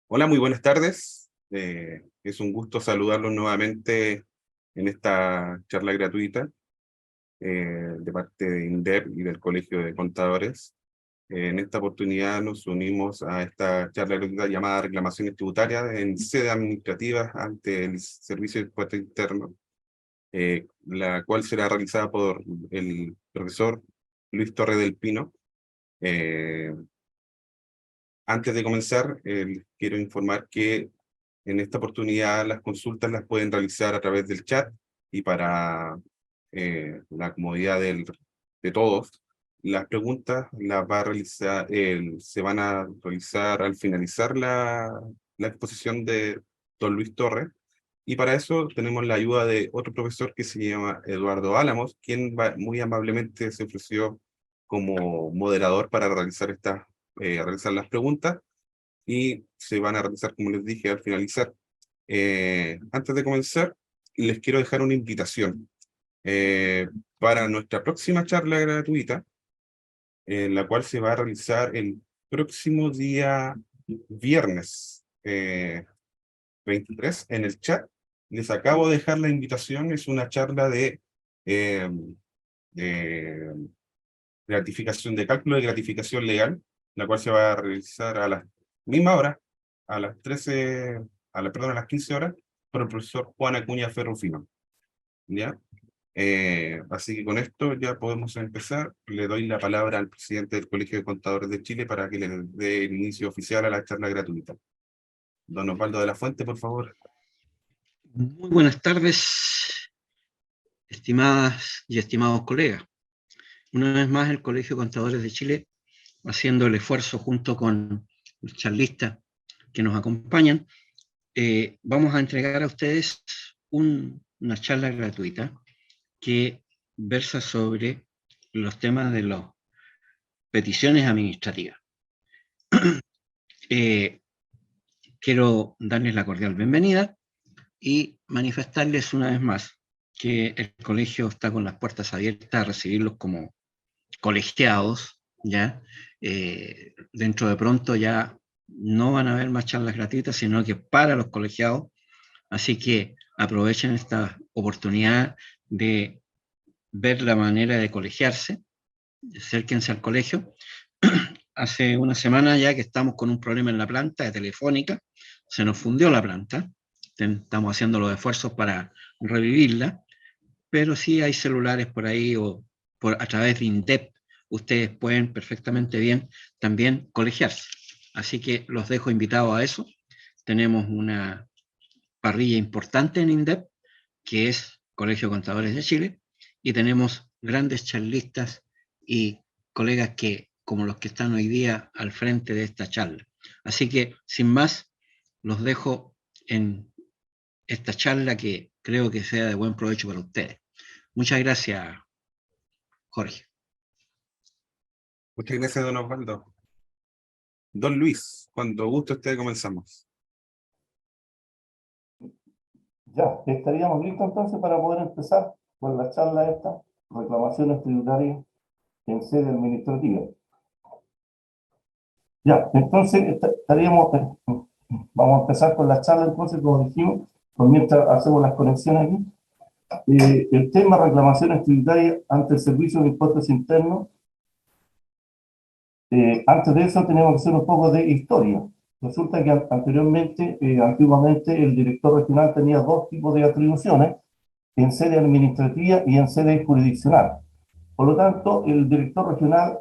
Hola, muy buenas tardes. Es un gusto saludarlos nuevamente en esta charla gratuita de parte de INDEP y del Colegio de Contadores. En esta oportunidad nos unimos a esta charla gratuita llamada Reclamaciones Tributarias en sede administrativa ante el Servicio de Impuesto Interno, la cual será realizada por el profesor Luis Torre del Pino. Antes de comenzar, quiero informar que en esta oportunidad las consultas las pueden realizar a través del chat y para la comodidad de todos. Las preguntas las va a realizar, se van a realizar al finalizar la exposición de don Luis Torres. Y para eso tenemos la ayuda de otro profesor que se llama Eduardo Álamos, quien muy amablemente se ofreció como moderador para realizar las preguntas y se van a realizar, como les dije, al finalizar. Antes de comenzar, les quiero dejar una invitación para nuestra próxima charla gratuita, la cual se va a realizar el próximo día viernes 23 en el chat. Les acabo de dejar la invitación, es una charla eh, de gratificación, de cálculo de gratificación legal, la cual se va a realizar a la misma hora, a las 13, perdón, a las 15 horas, por el profesor Juan Acuña Ferrufino. ¿Ya? Así que con esto ya podemos empezar. Le doy la palabra al presidente del Colegio de Contadores de Chile para que le dé el inicio oficial a la charla gratuita. Don Osvaldo de la Fuente, por favor. Muy buenas tardes, estimadas y estimados colegas. Una vez más, el Colegio de Contadores de Chile, haciendo el esfuerzo junto con los charlistas que nos acompañan, vamos a entregar a ustedes una charla gratuita que versa sobre los temas de las peticiones administrativas. Quiero darles la cordial bienvenida y manifestarles una vez más que el colegio está con las puertas abiertas a recibirlos como colegiados, ¿ya? Dentro de pronto ya no van a haber más charlas gratuitas, sino que para los colegiados, así que aprovechen esta oportunidad de ver la manera de colegiarse, acérquense al colegio. Hace una semana ya que estamos con un problema en la planta de Telefónica, se nos fundió la planta, estamos haciendo los esfuerzos para revivirla, pero sí hay celulares por ahí o a través de INDEP, ustedes pueden perfectamente bien también colegiarse. Así que los dejo invitados a eso. Tenemos una parrilla importante en INDEP, que es Colegio de Contadores de Chile, y tenemos grandes charlistas y colegas como los que están hoy día al frente de esta charla. Así que, sin más, los dejo en esta charla que creo que sea de buen provecho para ustedes. Muchas gracias, Jorge. Muchas gracias, don Osvaldo. Don Luis, cuando guste usted comenzamos. Ya, estaríamos listos entonces para poder empezar con la charla esta, reclamaciones tributarias en sede administrativa. Ya, entonces vamos a empezar con la charla entonces, como dijimos, mientras hacemos las conexiones aquí. El tema reclamaciones tributarias ante el Servicio de Impuestos Internos. Antes de eso tenemos que hacer un poco de historia. Resulta que antiguamente el director regional tenía dos tipos de atribuciones, en sede administrativa y en sede jurisdiccional. Por lo tanto, el director regional,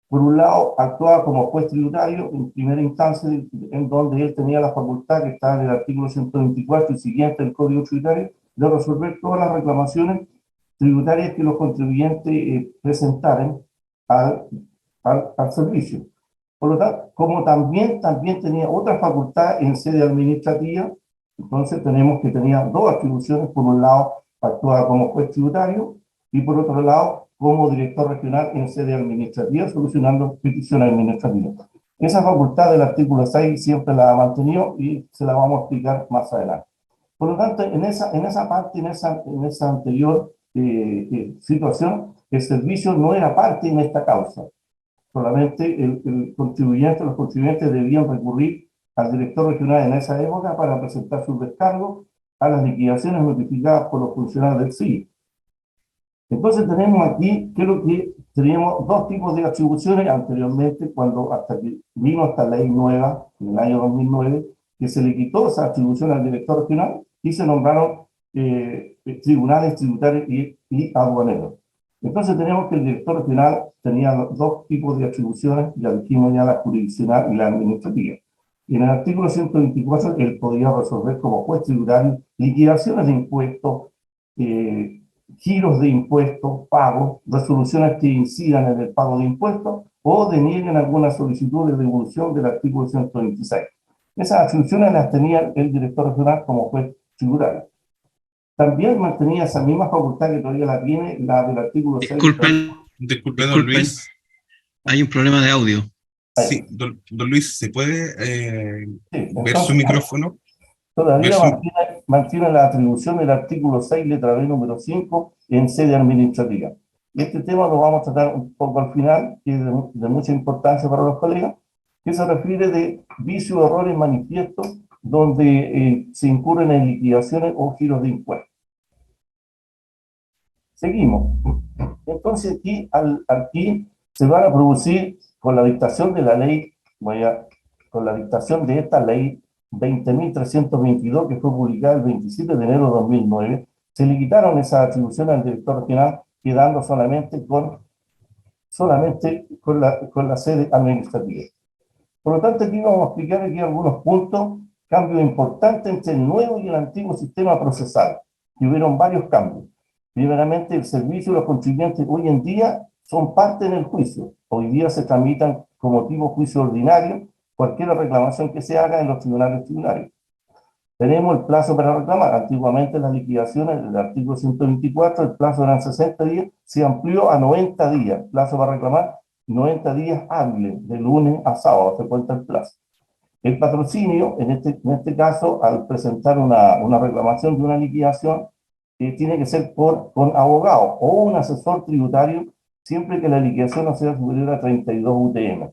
por un lado, actuaba como juez tributario en primera instancia, en donde él tenía la facultad, que está en el artículo 124 y siguiente del Código Tributario, de resolver todas las reclamaciones tributarias que los contribuyentes presentaran al servicio. Por lo tanto, como también tenía otra facultad en sede administrativa, entonces tenemos que tenía dos atribuciones. Por un lado, actuaba como juez tributario y por otro lado, como director regional en sede administrativa, solucionando peticiones administrativas. Esa facultad del artículo 6 siempre la ha mantenido y se la vamos a explicar más adelante. Por lo tanto, en esa anterior situación, el servicio no era parte en esta causa. Solamente los contribuyentes debían recurrir al director regional en esa época para presentar sus descargos a las liquidaciones notificadas por los funcionarios del CIE. Entonces tenemos aquí, creo que teníamos dos tipos de atribuciones anteriormente, cuando hasta que vino esta ley nueva, en el año 2009, que se le quitó esa atribución al director regional y se nombraron tribunales tributarios y aduaneros. Entonces tenemos que el director regional tenía dos tipos de atribuciones, ya dijimos ya la jurisdiccional y la administrativa. Y en el artículo 124 él podía resolver como juez tributario liquidaciones de impuestos, giros de impuestos, pagos, resoluciones que incidan en el pago de impuestos o denieguen alguna solicitud de devolución del artículo 126. Esas atribuciones las tenía el director regional como juez tributario. También mantenía esa misma facultad que todavía la tiene, la del artículo 6. Disculpe, don Luis. Hay un problema de audio. Sí, don Luis, ¿se puede ver su Entonces, micrófono? Todavía mantiene la atribución del artículo 6, letra B, número 5, en sede administrativa. Y este tema lo vamos a tratar un poco al final, que es de mucha importancia para los colegas, que se refiere de vicios o errores manifiestos donde se incurren en liquidaciones o giros de impuestos. Seguimos. Entonces aquí se van a producir, con la dictación de la ley, con la dictación de esta ley 20.322, que fue publicada el 27 de enero de 2009, se le quitaron esas atribuciones al director regional, quedando solamente con la sede administrativa. Por lo tanto, aquí vamos a explicar aquí algunos puntos, cambios importantes entre el nuevo y el antiguo sistema procesal, que hubieron varios cambios. Primeramente, el servicio de los contribuyentes hoy en día son parte en el juicio. Hoy día se tramitan como tipo juicio ordinario cualquier reclamación que se haga en los tribunales tributarios. Tenemos el plazo para reclamar. Antiguamente las liquidaciones del artículo 124, el plazo eran 60 días, se amplió a 90 días. El plazo para reclamar, 90 días hábiles, de lunes a sábado, se cuenta el plazo. El patrocinio, en este caso, al presentar una reclamación de una liquidación, tiene que ser con abogado o un asesor tributario, siempre que la liquidación no sea superior a 32 UTM.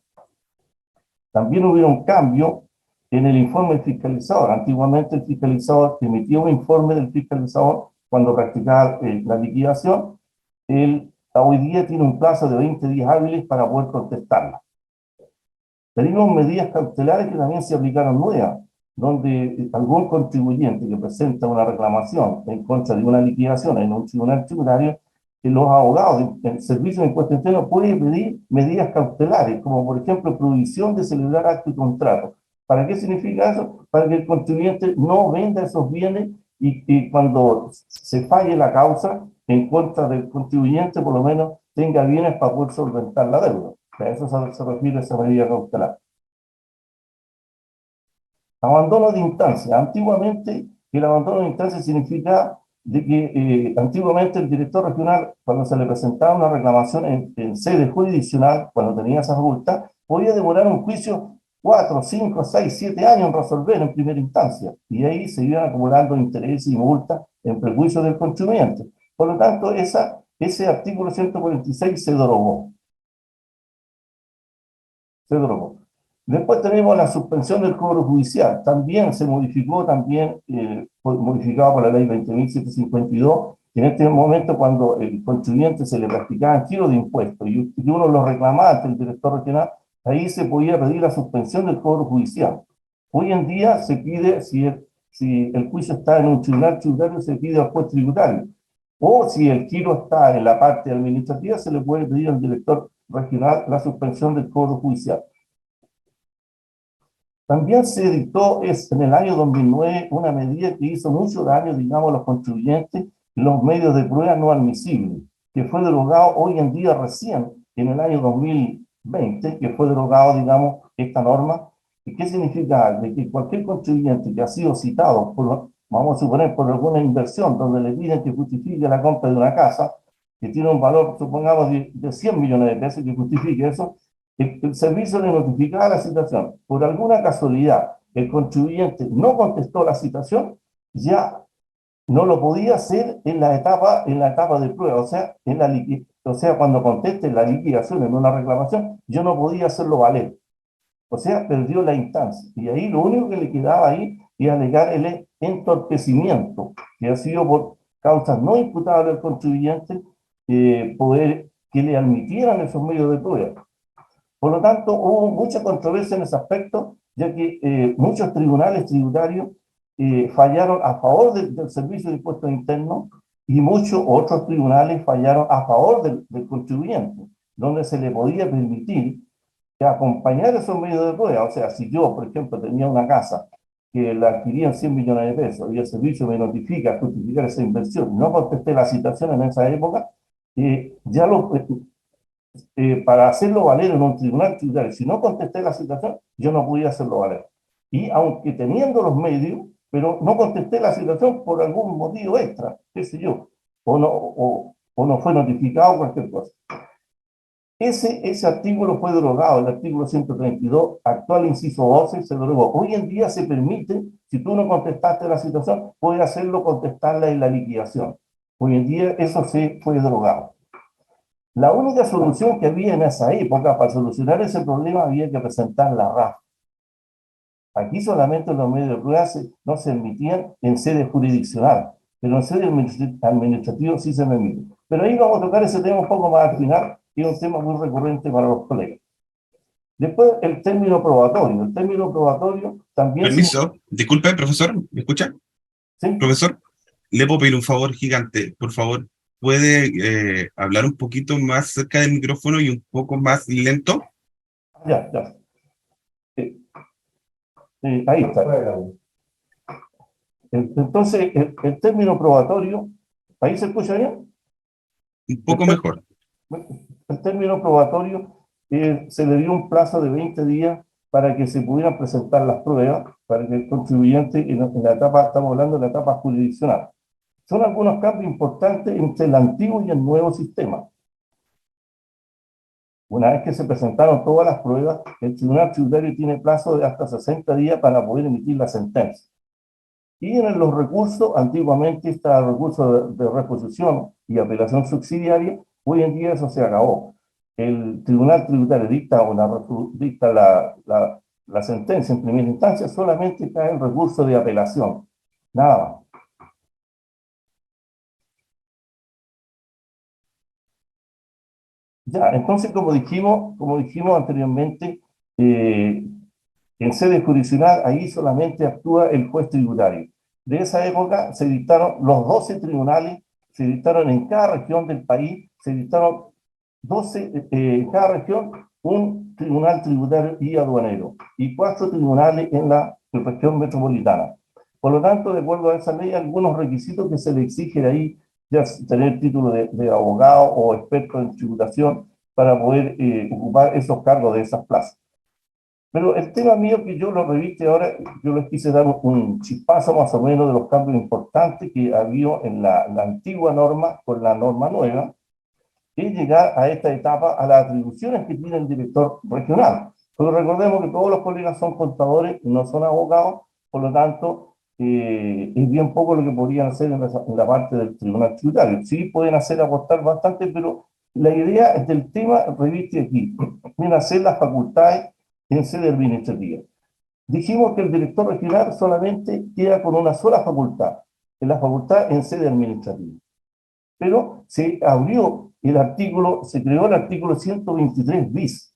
También hubo un cambio en el informe del fiscalizador. Antiguamente el fiscalizador emitía un informe del fiscalizador cuando practicaba la liquidación. Hoy día tiene un plazo de 20 días hábiles para poder contestarla. Tenemos medidas cautelares que también se aplicaron nuevas, donde algún contribuyente que presenta una reclamación en contra de una liquidación en un tribunal tributario, los abogados del Servicio de Impuesto Interno pueden pedir medidas cautelares, como por ejemplo prohibición de celebrar acto y contrato. ¿Para qué significa eso? Para que el contribuyente no venda esos bienes y cuando se falle la causa en contra del contribuyente, por lo menos tenga bienes para poder solventar la deuda. A eso se refiere esa medida cautelar. Abandono de instancia. Antiguamente, el abandono de instancia significa de que antiguamente el director regional, cuando se le presentaba una reclamación en sede jurisdiccional, cuando tenía esa facultad, podía demorar un juicio 4, 5, 6, 7 años en resolver en primera instancia. Y ahí se iban acumulando intereses y multas en perjuicio del contribuyente. Por lo tanto, ese artículo 146 se derogó. Después tenemos la suspensión del cobro judicial. También se modificó, modificado por la ley 20.752, que en este momento cuando el contribuyente se le practicaba giro de impuestos y uno lo reclamaba ante el director regional, ahí se podía pedir la suspensión del cobro judicial. Hoy en día se pide, si el juicio está en un tribunal tributario, se pide al juez tributario. O si el giro está en la parte administrativa, se le puede pedir al director regional la suspensión del cobro judicial. También se dictó en el año 2009 una medida que hizo mucho daño, digamos, a los contribuyentes, los medios de prueba no admisibles, que fue derogado hoy en día recién, en el año 2020, que fue derogado, digamos, esta norma. ¿Y qué significa? De que cualquier contribuyente que ha sido citado, vamos a suponer, por alguna inversión, donde le piden que justifique la compra de una casa, que tiene un valor, supongamos, de 100 millones de pesos, que justifique eso, el servicio le notificaba la citación. Por alguna casualidad, el contribuyente no contestó la citación, ya no lo podía hacer en la etapa de prueba, o sea, cuando conteste la liquidación en una reclamación, yo no podía hacerlo valer. O sea, perdió la instancia. Y ahí lo único que le quedaba ahí era alegar el entorpecimiento, que ha sido por causas no imputables al contribuyente, poder que le admitieran esos medios de prueba. Por lo tanto, hubo mucha controversia en ese aspecto, ya que muchos tribunales tributarios fallaron a favor del Servicio de Impuestos Internos y muchos otros tribunales fallaron a favor del contribuyente, donde se le podía permitir que acompañar esos medios de prueba. O sea, si yo, por ejemplo, tenía una casa que la adquiría en 100 millones de pesos y el servicio me notifica justificar esa inversión, no contesté la citación en esa época, ya para hacerlo valer en un tribunal tributario, si no contesté la citación, yo no podía hacerlo valer. Y aunque teniendo los medios, pero no contesté la citación por algún motivo extra, qué sé yo, o no fue notificado, cualquier cosa. Ese artículo fue derogado, el artículo 132, actual inciso 12, se derogó. Hoy en día se permite, si tú no contestaste la situación, puedes hacerlo, contestarla en la liquidación. Hoy en día eso se fue derogado. La única solución que había en esa época para solucionar ese problema había que presentar la RAF. Aquí solamente los medios de prueba no se emitían en sede jurisdiccional, pero en sede administrativa sí se me emite. Pero ahí vamos a tocar ese tema un poco más al final, que es un tema muy recurrente para los colegas. Después, el término probatorio. El término probatorio también... Permiso, disculpe, profesor, ¿me escucha? ¿Sí? Profesor, le puedo pedir un favor gigante, por favor, ¿puede hablar un poquito más cerca del micrófono y un poco más lento? Ya. Ahí está. Entonces, el término probatorio, ¿ahí se escucha bien? Un poco mejor. El término probatorio se le dio un plazo de 20 días para que se pudieran presentar las pruebas, para que el contribuyente, en la etapa, estamos hablando de la etapa jurisdiccional. Son algunos cambios importantes entre el antiguo y el nuevo sistema. Una vez que se presentaron todas las pruebas, el Tribunal Tributario tiene plazo de hasta 60 días para poder emitir la sentencia. Y en los recursos, antiguamente está el recurso de reposición y apelación subsidiaria, hoy en día eso se acabó. El Tribunal Tributario dicta la sentencia en primera instancia, solamente cae el recurso de apelación, nada más. Ya, entonces, como dijimos anteriormente, en sede jurisdiccional, ahí solamente actúa el juez tributario. De esa época se dictaron los 12 tribunales, se dictaron en cada región del país, se dictaron 12, en cada región, un tribunal tributario y aduanero, y 4 tribunales en la región metropolitana. Por lo tanto, de acuerdo a esa ley, algunos requisitos que se le exigen ahí, ya tener título de abogado o experto en tributación para poder ocupar esos cargos de esas plazas. Pero el tema mío que yo lo reviste ahora, yo les quise dar un chispazo más o menos de los cambios importantes que había en la antigua norma con la norma nueva, y llegar a esta etapa a las atribuciones que tiene el director regional. Pero recordemos que todos los colegas son contadores, no son abogados, por lo tanto, es bien poco lo que podrían hacer en la parte del tribunal tributario. Sí pueden aportar bastante, pero la idea del tema reviste aquí, viene a ser las facultades en sede administrativa. Dijimos que el director regional solamente queda con una sola facultad, en la facultad en sede administrativa. Pero se abrió se creó el artículo 123 bis.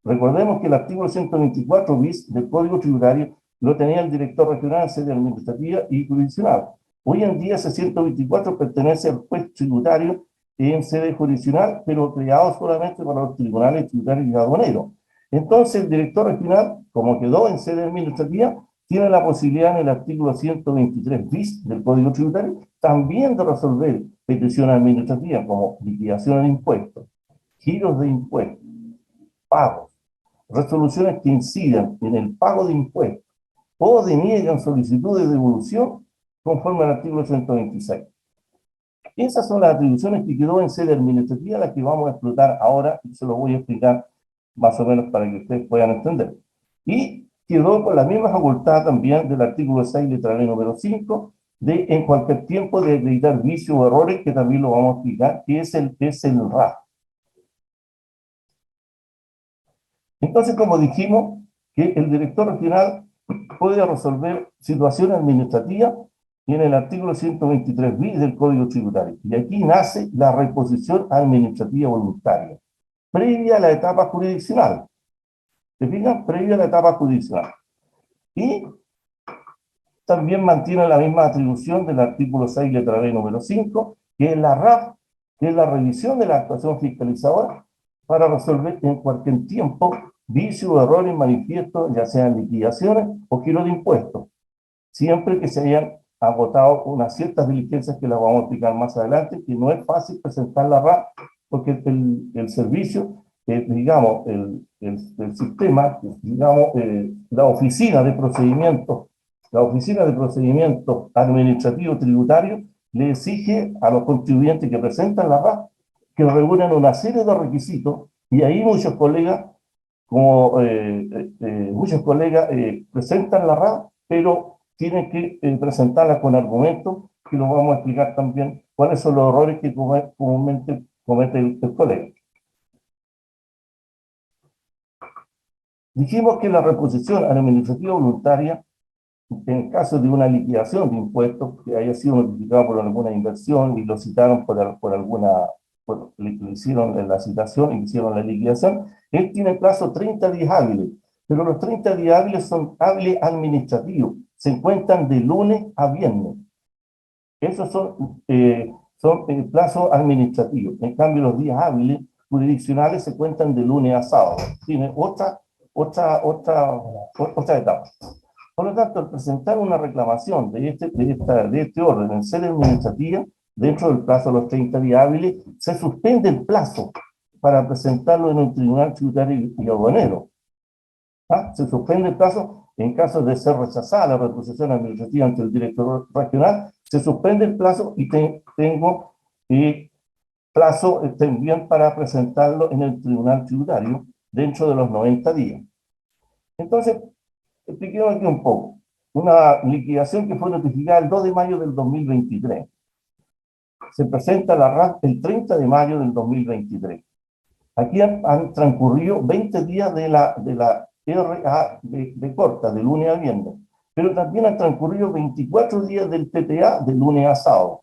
Recordemos que el artículo 124 bis del Código Tributario lo tenía el director regional en sede administrativa y jurisdiccional. Hoy en día ese 124 pertenece al juez tributario en sede jurisdiccional, pero creado solamente para los tribunales tributarios y aduaneros. Entonces el director regional, como quedó en sede administrativa, tiene la posibilidad en el artículo 123 bis del Código Tributario también de resolver peticiones administrativas como liquidación de impuestos, giros de impuestos, pagos, resoluciones que incidan en el pago de impuestos o deniegan solicitud de devolución conforme al artículo 126. Esas son las atribuciones que quedó en sede administrativa, las que vamos a explotar ahora, y se lo voy a explicar más o menos para que ustedes puedan entender. Y quedó con la misma facultad también del artículo 6, letra B, número 5, de en cualquier tiempo de acreditar vicios o errores, que también lo vamos a explicar, que es el RAF. Entonces, como dijimos, que el director regional puede resolver situaciones administrativas en el artículo 123 bis del Código Tributario. Y aquí nace la reposición administrativa voluntaria, previa a la etapa jurisdiccional. ¿Se fijan? Previa a la etapa jurisdiccional. Y también mantiene la misma atribución del artículo 6, letra B, número 5, que es la RAF, que es la revisión de la actuación fiscalizadora para resolver en cualquier tiempo vicios o errores manifiestos, ya sean liquidaciones o giro de impuestos, siempre que se hayan agotado unas ciertas diligencias que las vamos a explicar más adelante, que no es fácil presentar la RAF, porque el servicio, digamos, el sistema, digamos, la oficina de procedimientos administrativos tributarios le exige a los contribuyentes que presentan la RAF que reúnan una serie de requisitos, y ahí muchos colegas presentan la RAF, pero tienen que presentarla con argumentos que lo vamos a explicar también cuáles son los errores que comúnmente comete el colega. Dijimos que la reposición administrativa voluntaria, en caso de una liquidación de impuestos que haya sido notificado por alguna inversión y lo citaron por alguna, le hicieron la citación y hicieron la liquidación, él tiene plazo 30 días hábiles, pero los 30 días hábiles son hábiles administrativos, se encuentran de lunes a viernes. Esos son plazos administrativos. En cambio, los días hábiles jurisdiccionales se cuentan de lunes a sábado. Tiene otra etapa. Por lo tanto, al presentar una reclamación de este orden en sede administrativa, dentro del plazo de los 30 días hábiles, se suspende el plazo para presentarlo en un tribunal tributario y aduanero. Se suspende el plazo en caso de ser rechazada la reposición administrativa ante el director regional, se suspende el plazo y tengo plazo también para presentarlo en el tribunal tributario dentro de los 90 días. Entonces, expliquemos aquí un poco. Una liquidación que fue notificada el 2 de mayo del 2023. Se presenta la RAF el 30 de mayo del 2023. Aquí han transcurrido 20 días de la RA de corta, de lunes a viernes, pero también han transcurrido 24 días del TTA de lunes a sábado.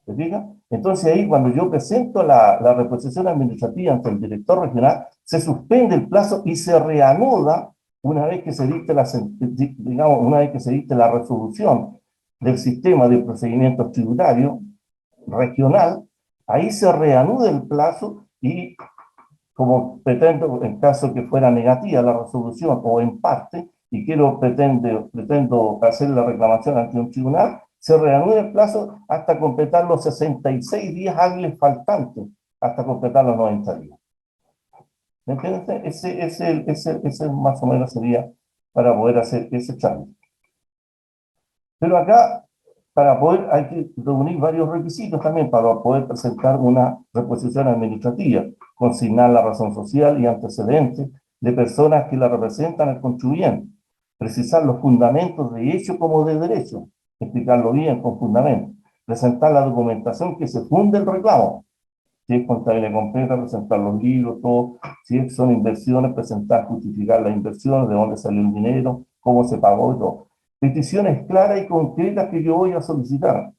¿Se fija? Entonces ahí cuando yo presento la reposición administrativa ante el director regional, se suspende el plazo y se reanuda una vez que se dicte la resolución del sistema de procedimientos tributarios regional, ahí se reanuda el plazo y como pretendo, en caso que fuera negativa la resolución o en parte, y pretendo hacer la reclamación ante un tribunal, se reanuda el plazo hasta completar los 66 días hábiles faltantes, hasta completar los 90 días. ¿Me entiendes? Ese más o menos sería para poder hacer ese trámite. Pero acá, hay que reunir varios requisitos también para poder presentar una reposición administrativa, consignar la razón social y antecedentes de personas que la representan al contribuyente, precisar los fundamentos de hecho como de derecho, explicarlo bien con fundamentos, presentar la documentación que se funde el reclamo, si es contabilidad completa, presentar los libros, todo, si son inversiones, presentar, justificar las inversiones, de dónde salió el dinero, cómo se pagó y todo. Peticiones claras y concretas que yo voy a solicitar.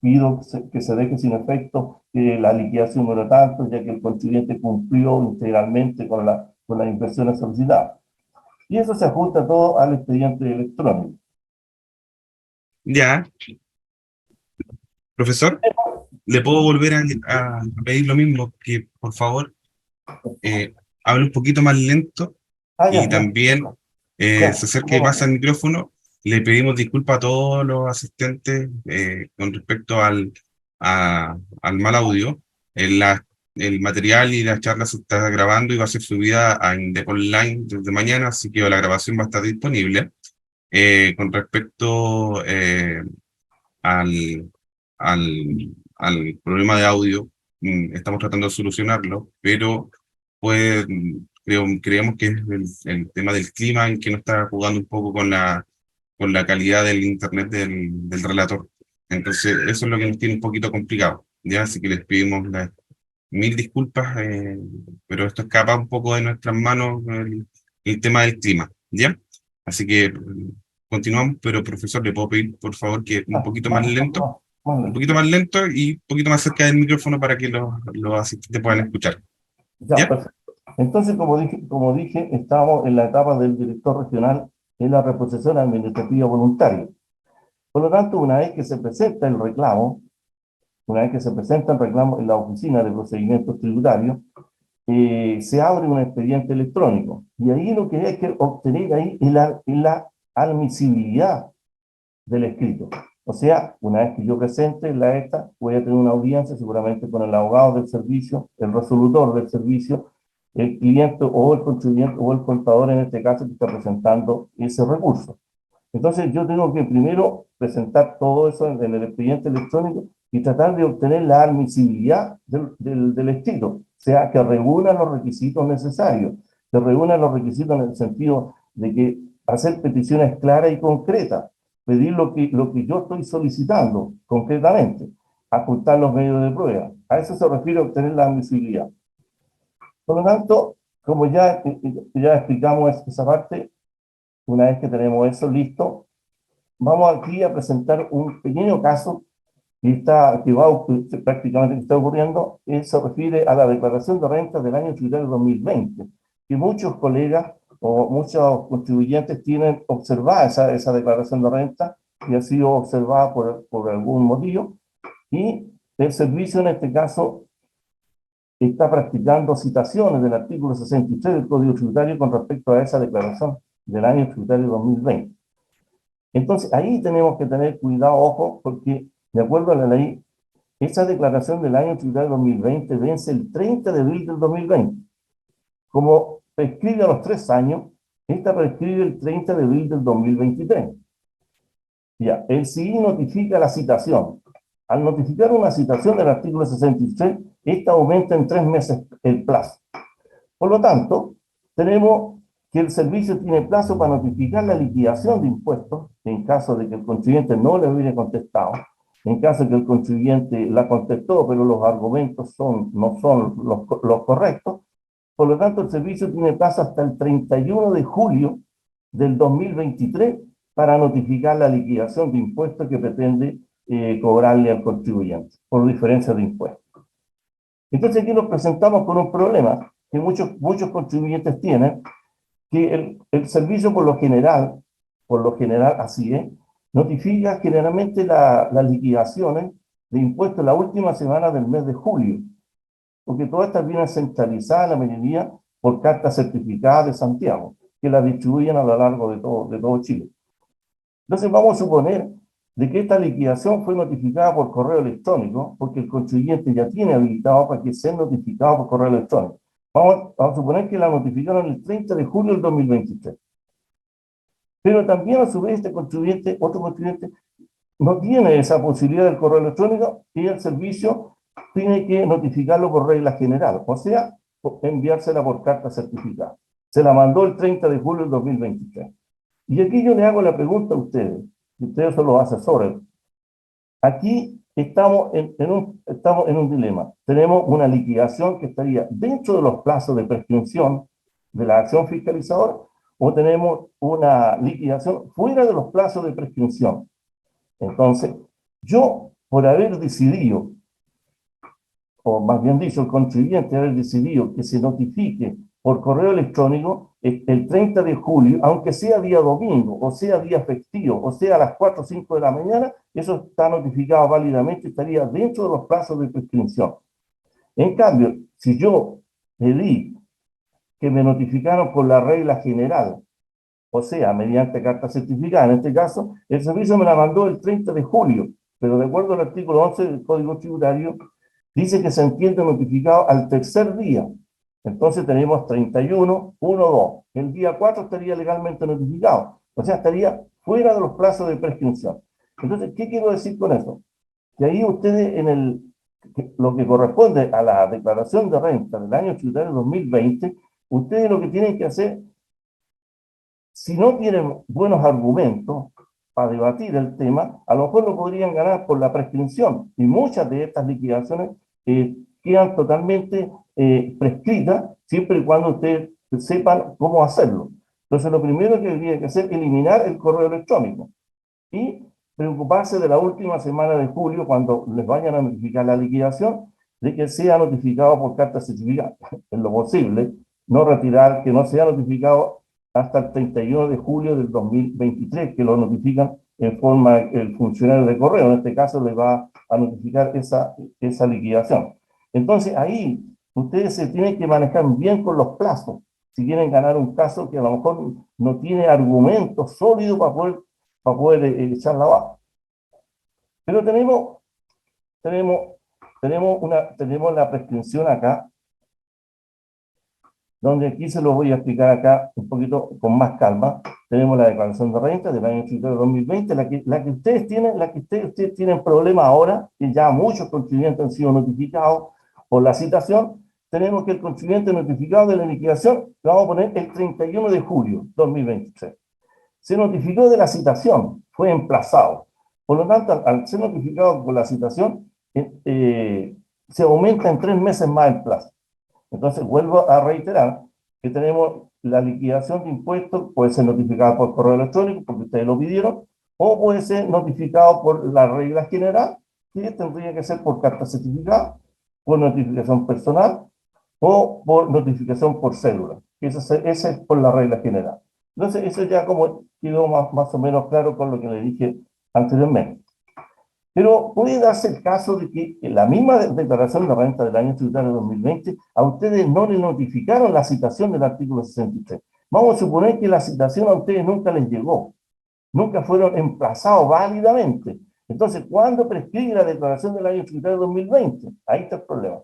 Pido que se deje sin efecto la liquidación número tanto, ya que el contribuyente cumplió integralmente con las inversiones solicitadas. Y eso se ajusta todo al expediente electrónico. Ya. Profesor, ¿le puedo volver a pedir lo mismo? Que por favor hable un poquito más lento y también se acerque más al micrófono. Le pedimos disculpas a todos los asistentes con respecto al mal audio. El material y la charla se está grabando y va a ser subida a INDEP Online desde mañana, así que la grabación va a estar disponible. Con respecto al problema de audio, estamos tratando de solucionarlo, pero creemos que es el tema del clima en que nos está jugando un poco con la calidad del internet del relator. Entonces, eso es lo que nos tiene un poquito complicado, ¿ya? Así que les pedimos mil disculpas, pero esto escapa un poco de nuestras manos, el tema del clima, ¿ya? Así que continuamos, pero profesor, le puedo pedir, por favor, que un poquito más lento, un poquito más lento y un poquito más cerca del micrófono para que los asistentes puedan escuchar. Ya, ¿Ya? perfecto. Entonces, como dije, estamos en la etapa del director regional en la reposición administrativa voluntaria. Por lo tanto, una vez que se presenta el reclamo, en la oficina de procedimientos tributarios, se abre un expediente electrónico. Y ahí lo que hay que obtener ahí es la admisibilidad del escrito. O sea, una vez que yo presente la esta, voy a tener una audiencia seguramente con el abogado del servicio, el resolutor del servicio, el cliente o el contribuyente o el contador en este caso que está presentando ese recurso. Entonces yo tengo que primero presentar todo eso en el expediente electrónico y tratar de obtener la admisibilidad del escrito, o sea, que reúna los requisitos necesarios, que reúna los requisitos en el sentido de que hacer peticiones claras y concretas, pedir lo que yo estoy solicitando concretamente, apuntar los medios de prueba. A eso se refiere a obtener la admisibilidad. Por lo tanto, como ya explicamos esa parte, una vez que tenemos eso listo, vamos aquí a presentar un pequeño caso prácticamente está ocurriendo. Se refiere a la declaración de renta del año tributario 2020, que muchos colegas o muchos contribuyentes tienen observada esa declaración de renta y ha sido observada por algún motivo, y el servicio en este caso está practicando citaciones del artículo 63 del Código Tributario con respecto a esa declaración del año tributario 2020. Entonces, ahí tenemos que tener cuidado, ojo, porque de acuerdo a la ley, esa declaración del año tributario 2020 vence el 30 de abril del 2020. Como prescribe a los 3 años, esta prescribe el 30 de abril del 2023. Ya, el CI notifica la citación. Al notificar una citación del artículo 63, esta aumenta en 3 meses el plazo. Por lo tanto, tenemos que el servicio tiene plazo para notificar la liquidación de impuestos en caso de que el contribuyente no le hubiera contestado, en caso de que el contribuyente la contestó, pero los argumentos no son los correctos. Por lo tanto, el servicio tiene plazo hasta el 31 de julio del 2023 para notificar la liquidación de impuestos que pretende cobrarle al contribuyente por diferencia de impuestos. Entonces aquí nos presentamos con un problema que muchos contribuyentes tienen, que el servicio por lo general así es, notifica generalmente las liquidaciones de impuestos la última semana del mes de julio, porque todas estas vienen centralizadas la mayoría por cartas certificadas de Santiago, que las distribuyen a lo largo de todo Chile. Entonces vamos a suponer de que esta liquidación fue notificada por correo electrónico, porque el contribuyente ya tiene habilitado para que sea notificado por correo electrónico. Vamos a suponer que la notificaron el 30 de julio del 2023. Pero también a su vez otro contribuyente, no tiene esa posibilidad del correo electrónico y el servicio tiene que notificarlo por regla general, o sea, enviársela por carta certificada. Se la mandó el 30 de julio del 2023. Y aquí yo le hago la pregunta a ustedes, y ustedes son los asesores. Aquí estamos en un dilema. Tenemos una liquidación que estaría dentro de los plazos de prescripción de la acción fiscalizadora, o tenemos una liquidación fuera de los plazos de prescripción. Entonces, yo, por haber decidido, o más bien dicho, el contribuyente haber decidido que se notifique por correo electrónico el 30 de julio, aunque sea día domingo, o sea día festivo, o sea a las 4 o 5 de la mañana, eso está notificado válidamente, estaría dentro de los plazos de prescripción. En cambio, si yo pedí que me notificaron por la regla general, o sea, mediante carta certificada, en este caso, el servicio me la mandó el 30 de julio, pero de acuerdo al artículo 11 del Código Tributario, dice que se entiende notificado al tercer día. Entonces tenemos 31, 1, 2. El día 4 estaría legalmente notificado. O sea, estaría fuera de los plazos de prescripción. Entonces, ¿qué quiero decir con eso? Que ahí ustedes, lo que corresponde a la declaración de renta del año tributario 2020, ustedes lo que tienen que hacer, si no tienen buenos argumentos para debatir el tema, a lo mejor lo podrían ganar por la prescripción. Y muchas de estas liquidaciones quedan totalmente prescritas, siempre y cuando ustedes sepan cómo hacerlo. Entonces, lo primero que habría que hacer es eliminar el correo electrónico y preocuparse de la última semana de julio, cuando les vayan a notificar la liquidación, de que sea notificado por carta certificada, en lo posible, no retirar, que no sea notificado hasta el 31 de julio del 2023, que lo notifican en forma el funcionario de correo, en este caso le va a notificar esa liquidación. Entonces ahí ustedes se tienen que manejar bien con los plazos, si quieren ganar un caso que a lo mejor no tiene argumentos sólidos para poder echarla abajo. Pero tenemos la prescripción acá, donde aquí se lo voy a explicar acá un poquito con más calma. Tenemos la declaración de renta del año tributario 2020, la que ustedes tienen problema ahora, que ya muchos contribuyentes han sido notificados por la citación. Tenemos que el contribuyente notificado de la liquidación, lo vamos a poner el 31 de julio 2023. Se notificó de la citación, fue emplazado. Por lo tanto, al ser notificado por la citación, se aumenta en 3 meses más el plazo. Entonces, vuelvo a reiterar que tenemos la liquidación de impuestos, puede ser notificada por correo electrónico, porque ustedes lo pidieron, o puede ser notificado por la regla general, que tendría que ser por carta certificada, por notificación personal, o por notificación por cédula. Esa es por la regla general. Entonces, eso ya como quedó más o menos claro con lo que le dije anteriormente. Pero puede darse el caso de que en la misma declaración de renta del año tributario 2020, a ustedes no les notificaron la citación del artículo 63. Vamos a suponer que la citación a ustedes nunca les llegó, nunca fueron emplazados válidamente. Entonces, ¿cuándo prescribe la declaración del año tributario 2020? Ahí está el problema.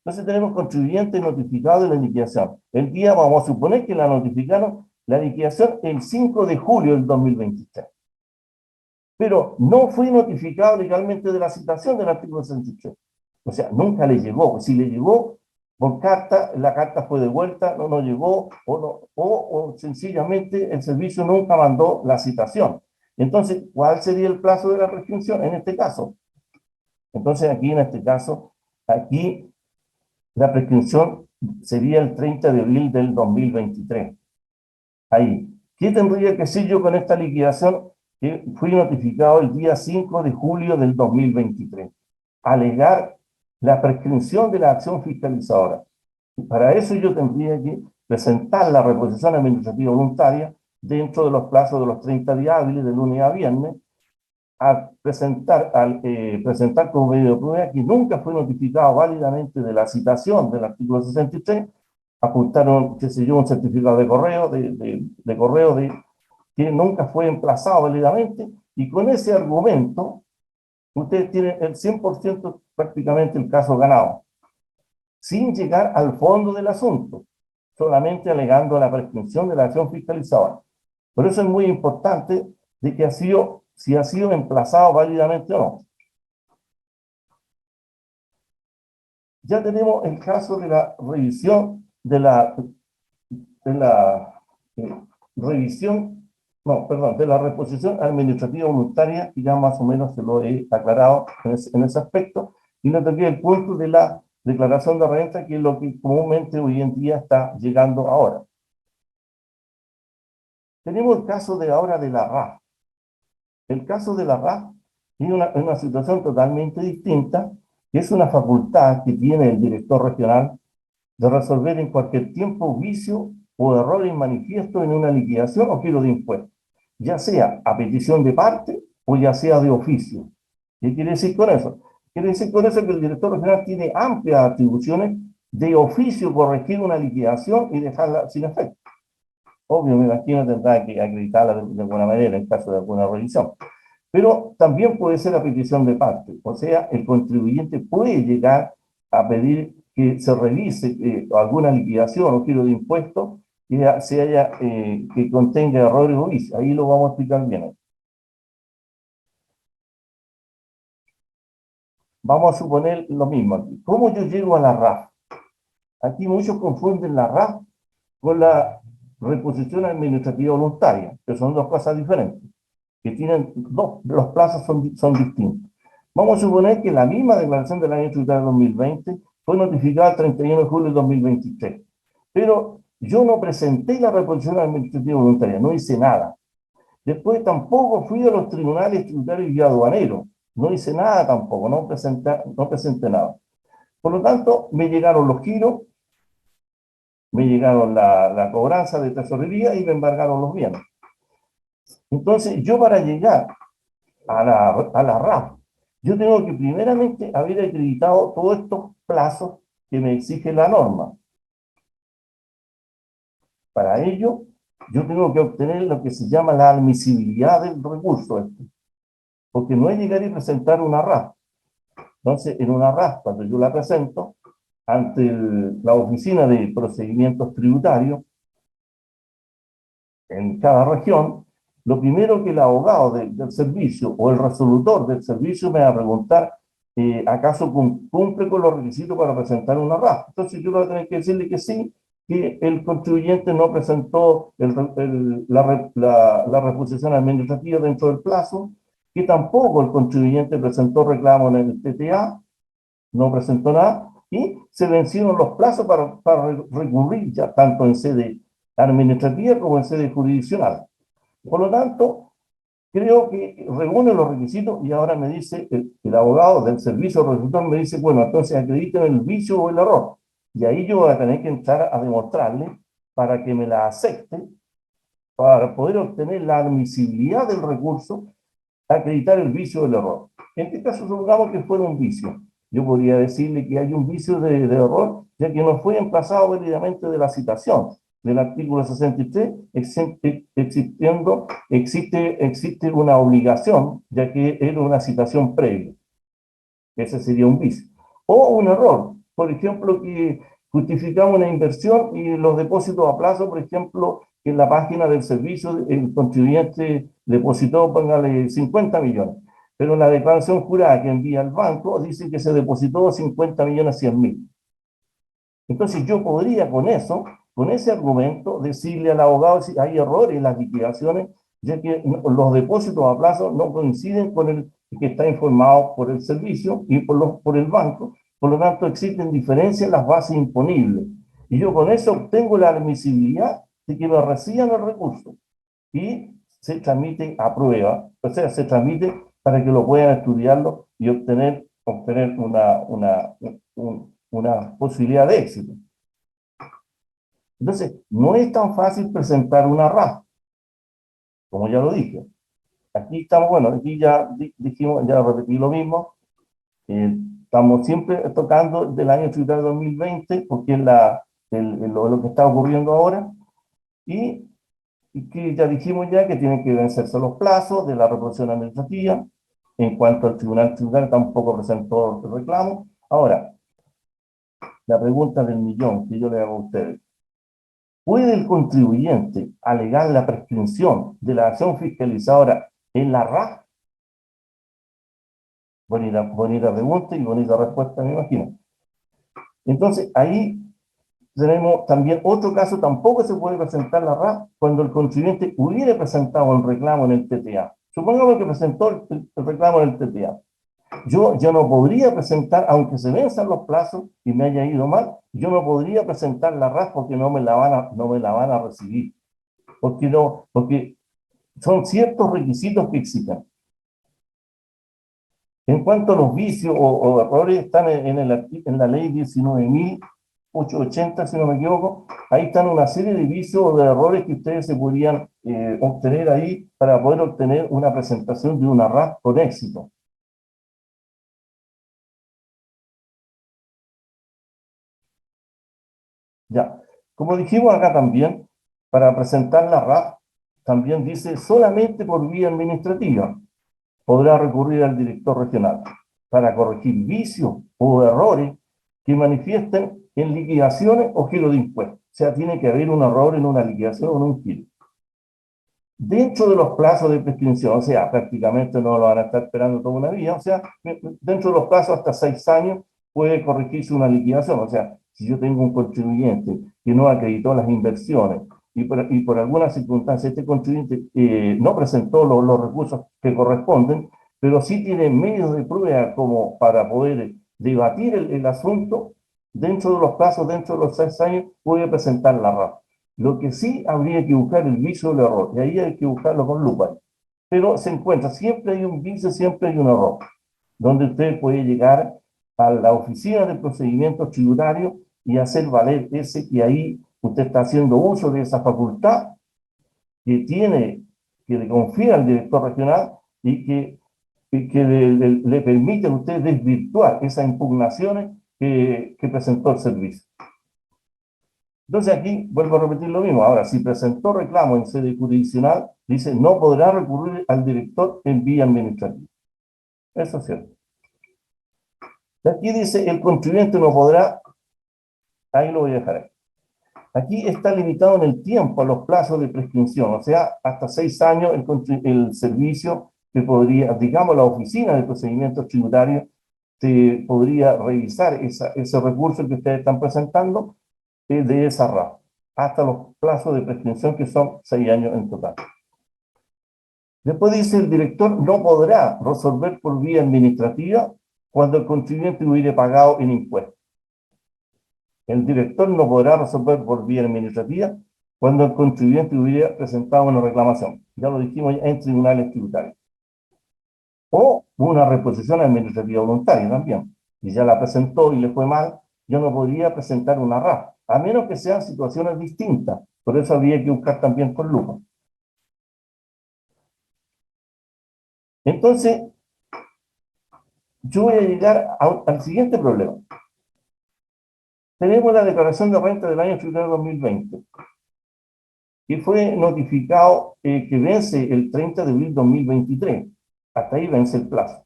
Entonces tenemos contribuyentes notificados de la liquidación. El día, vamos a suponer que la notificaron la liquidación el 5 de julio del 2023. Pero no fue notificado legalmente de la citación del artículo 63. O sea, nunca le llegó. Si le llegó por carta, la carta fue devuelta, no llegó, o sencillamente el servicio nunca mandó la citación. Entonces, ¿cuál sería el plazo de la prescripción en este caso? Entonces, aquí en este caso, aquí la prescripción sería el 30 de abril del 2023. Ahí. ¿Qué tendría que hacer yo con esta liquidación? Que fui notificado el día 5 de julio del 2023. Alegar la prescripción de la acción fiscalizadora. Y para eso yo tendría que presentar la reposición administrativa voluntaria dentro de los plazos de los 30 días hábiles de lunes a viernes, al presentar como medio de prueba que nunca fue notificado válidamente de la citación del artículo 63, apuntaron, qué sé yo, un certificado de correo, que nunca fue emplazado válidamente, y con ese argumento, ustedes tienen el 100% prácticamente el caso ganado, sin llegar al fondo del asunto, solamente alegando la prescripción de la acción fiscalizadora. Por eso es muy importante de que si ha sido emplazado válidamente o no. Ya tenemos el caso de la revisión de la reposición administrativa voluntaria, y ya más o menos se lo he aclarado en ese aspecto, y nos tendría el punto de la declaración de renta, que es lo que comúnmente hoy en día está llegando ahora. Tenemos el caso de ahora de la RAF. El caso de la RAF es una situación totalmente distinta, que es una facultad que tiene el director regional de resolver en cualquier tiempo vicio o error manifiesto en una liquidación o giro de impuestos, ya sea a petición de parte o ya sea de oficio. ¿Qué quiere decir con eso? Quiere decir con eso que el director regional tiene amplias atribuciones de oficio corregir una liquidación y dejarla sin efecto. Obvio, me imagino tendrá que acreditarla de alguna manera en caso de alguna revisión. Pero también puede ser a petición de parte. O sea, el contribuyente puede llegar a pedir que se revise alguna liquidación o giro de impuestos que contenga errores o vicios. Ahí lo vamos a explicar bien. Vamos a suponer lo mismo aquí. ¿Cómo yo llego a la RAF? Aquí muchos confunden la RAF con la reposición administrativa voluntaria, que son dos cosas diferentes, que tienen los plazos son distintos. Vamos a suponer que la misma declaración del año tributario 2020 fue notificada el 31 de julio de 2023, pero yo no presenté la reposición administrativa voluntaria, no hice nada. Después tampoco fui a los tribunales tributarios y aduaneros, no hice nada tampoco, no presenté nada. Por lo tanto, me llegaron los giros, me llegaron la cobranza de tesorería y me embargaron los bienes. Entonces, yo para llegar a la RAF, yo tengo que primeramente haber acreditado todos estos plazos que me exige la norma. Para ello, yo tengo que obtener lo que se llama la admisibilidad del recurso, porque no es llegar y presentar una RAF. Entonces, en una RAF, cuando yo la presento ante la Oficina de Procedimientos Tributarios, en cada región, lo primero que el abogado del servicio o el resolutor del servicio me va a preguntar, ¿acaso cumple con los requisitos para presentar una RAF? Entonces yo voy a tener que decirle que sí, que el contribuyente no presentó la reposición administrativa dentro del plazo, que tampoco el contribuyente presentó reclamo en el TTA, no presentó nada, y se vencieron los plazos para recurrir ya tanto en sede administrativa como en sede jurisdiccional. Por lo tanto, creo que reúne los requisitos y ahora me dice, el abogado del servicio resolutor me dice, bueno, entonces acrediten el vicio o el error. Y ahí yo voy a tener que entrar a demostrarle para que me la acepte, para poder obtener la admisibilidad del recurso, acreditar el vicio o el error. En este caso, supongamos que fuera un vicio. Yo podría decirle que hay un vicio de error, ya que no fue emplazado válidamente de la citación del artículo 63, existe una obligación, ya que era una citación previa. Ese sería un vicio. O un error, por ejemplo, que justificamos una inversión y los depósitos a plazo, por ejemplo, en la página del servicio, el contribuyente depositó, póngale 50 millones, pero en la declaración jurada que envía al banco dice que se depositó 50 millones 100 mil. Entonces yo podría con eso, con ese argumento, decirle al abogado si hay errores en las liquidaciones, ya que los depósitos a plazo no coinciden con el que está informado por el servicio y por el banco, por lo tanto existen diferencias en las bases imponibles. Y yo con eso obtengo la admisibilidad de que me reciban el recurso y se tramite a prueba, o sea, se tramite para que lo puedan estudiarlo y obtener una posibilidad de éxito. Entonces, no es tan fácil presentar una RAF, como ya lo dije. Aquí estamos, bueno, aquí ya dijimos, ya repetí lo mismo. Estamos siempre tocando del año tributario 2020, porque es lo que está ocurriendo ahora. Y que ya dijimos ya que tienen que vencerse los plazos de la reposición administrativa. En cuanto al tribunal tributario, tampoco presentó el reclamo. Ahora, la pregunta del millón que yo le hago a ustedes. ¿Puede el contribuyente alegar la prescripción de la acción fiscalizadora en la RAF? Bonita pregunta y bonita respuesta, me imagino. Entonces, ahí tenemos también otro caso, tampoco se puede presentar la RAF cuando el contribuyente hubiera presentado el reclamo en el TTA. Supongamos que presentó el reclamo en el TTA. Yo ya no podría presentar, aunque se venzan los plazos y me haya ido mal, yo no podría presentar la RAF porque no me la van a recibir. Porque son ciertos requisitos que exigen. En cuanto a los vicios o errores, están en la ley 19.880, si no me equivoco, ahí están una serie de vicios o de errores que ustedes se podrían obtener ahí para poder obtener una presentación de una RAF con éxito. Ya, como dijimos acá también, para presentar la RAF, también dice solamente por vía administrativa podrá recurrir al director regional para corregir vicios o errores que manifiesten en liquidaciones o giro de impuestos. O sea, tiene que haber un error en una liquidación o en un giro. Dentro de los plazos de prescripción, o sea, prácticamente no lo van a estar esperando toda una vida, o sea, dentro de los plazos hasta 6 años puede corregirse una liquidación. O sea, si yo tengo un contribuyente que no acreditó las inversiones y por alguna circunstancia este contribuyente no presentó los recursos que corresponden, pero sí tiene medios de prueba como para poder debatir el asunto, dentro de los plazos, dentro de los 6 años, puede presentar la RAF. Lo que sí habría que buscar el vicio del error, y ahí hay que buscarlo con lupa. Pero se encuentra, siempre hay un vicio, siempre hay un error, donde usted puede llegar a la oficina de procedimientos tributarios y hacer valer ese, y ahí usted está haciendo uso de esa facultad que tiene, que le confía al director regional y que le permite a usted desvirtuar esas impugnaciones que presentó el servicio. Entonces aquí vuelvo a repetir lo mismo. Ahora, si presentó reclamo en sede jurisdiccional, dice no podrá recurrir al director en vía administrativa. Eso es cierto. Aquí dice el contribuyente no podrá, ahí lo voy a dejar ahí. Aquí está limitado en el tiempo a los plazos de prescripción, o sea, hasta 6 años el servicio que podría, digamos, la oficina de procedimientos tributarios te podría revisar ese recurso que ustedes están presentando de esa RAF, hasta los plazos de prescripción que son 6 años en total. Después dice el director no podrá resolver por vía administrativa cuando el contribuyente hubiere pagado en impuestos. El director no podrá resolver por vía administrativa cuando el contribuyente hubiera presentado una reclamación. Ya lo dijimos en tribunales tributarios. O una reposición administrativa voluntaria también. Si ya la presentó y le fue mal, yo no podría presentar una RAF, a menos que sean situaciones distintas. Por eso habría que buscar también con lupa. Entonces, yo voy a llegar al siguiente problema. Tenemos la declaración de renta del año tributario 2020, que fue notificado que vence el 30 de abril 2023. Hasta ahí vence el plazo.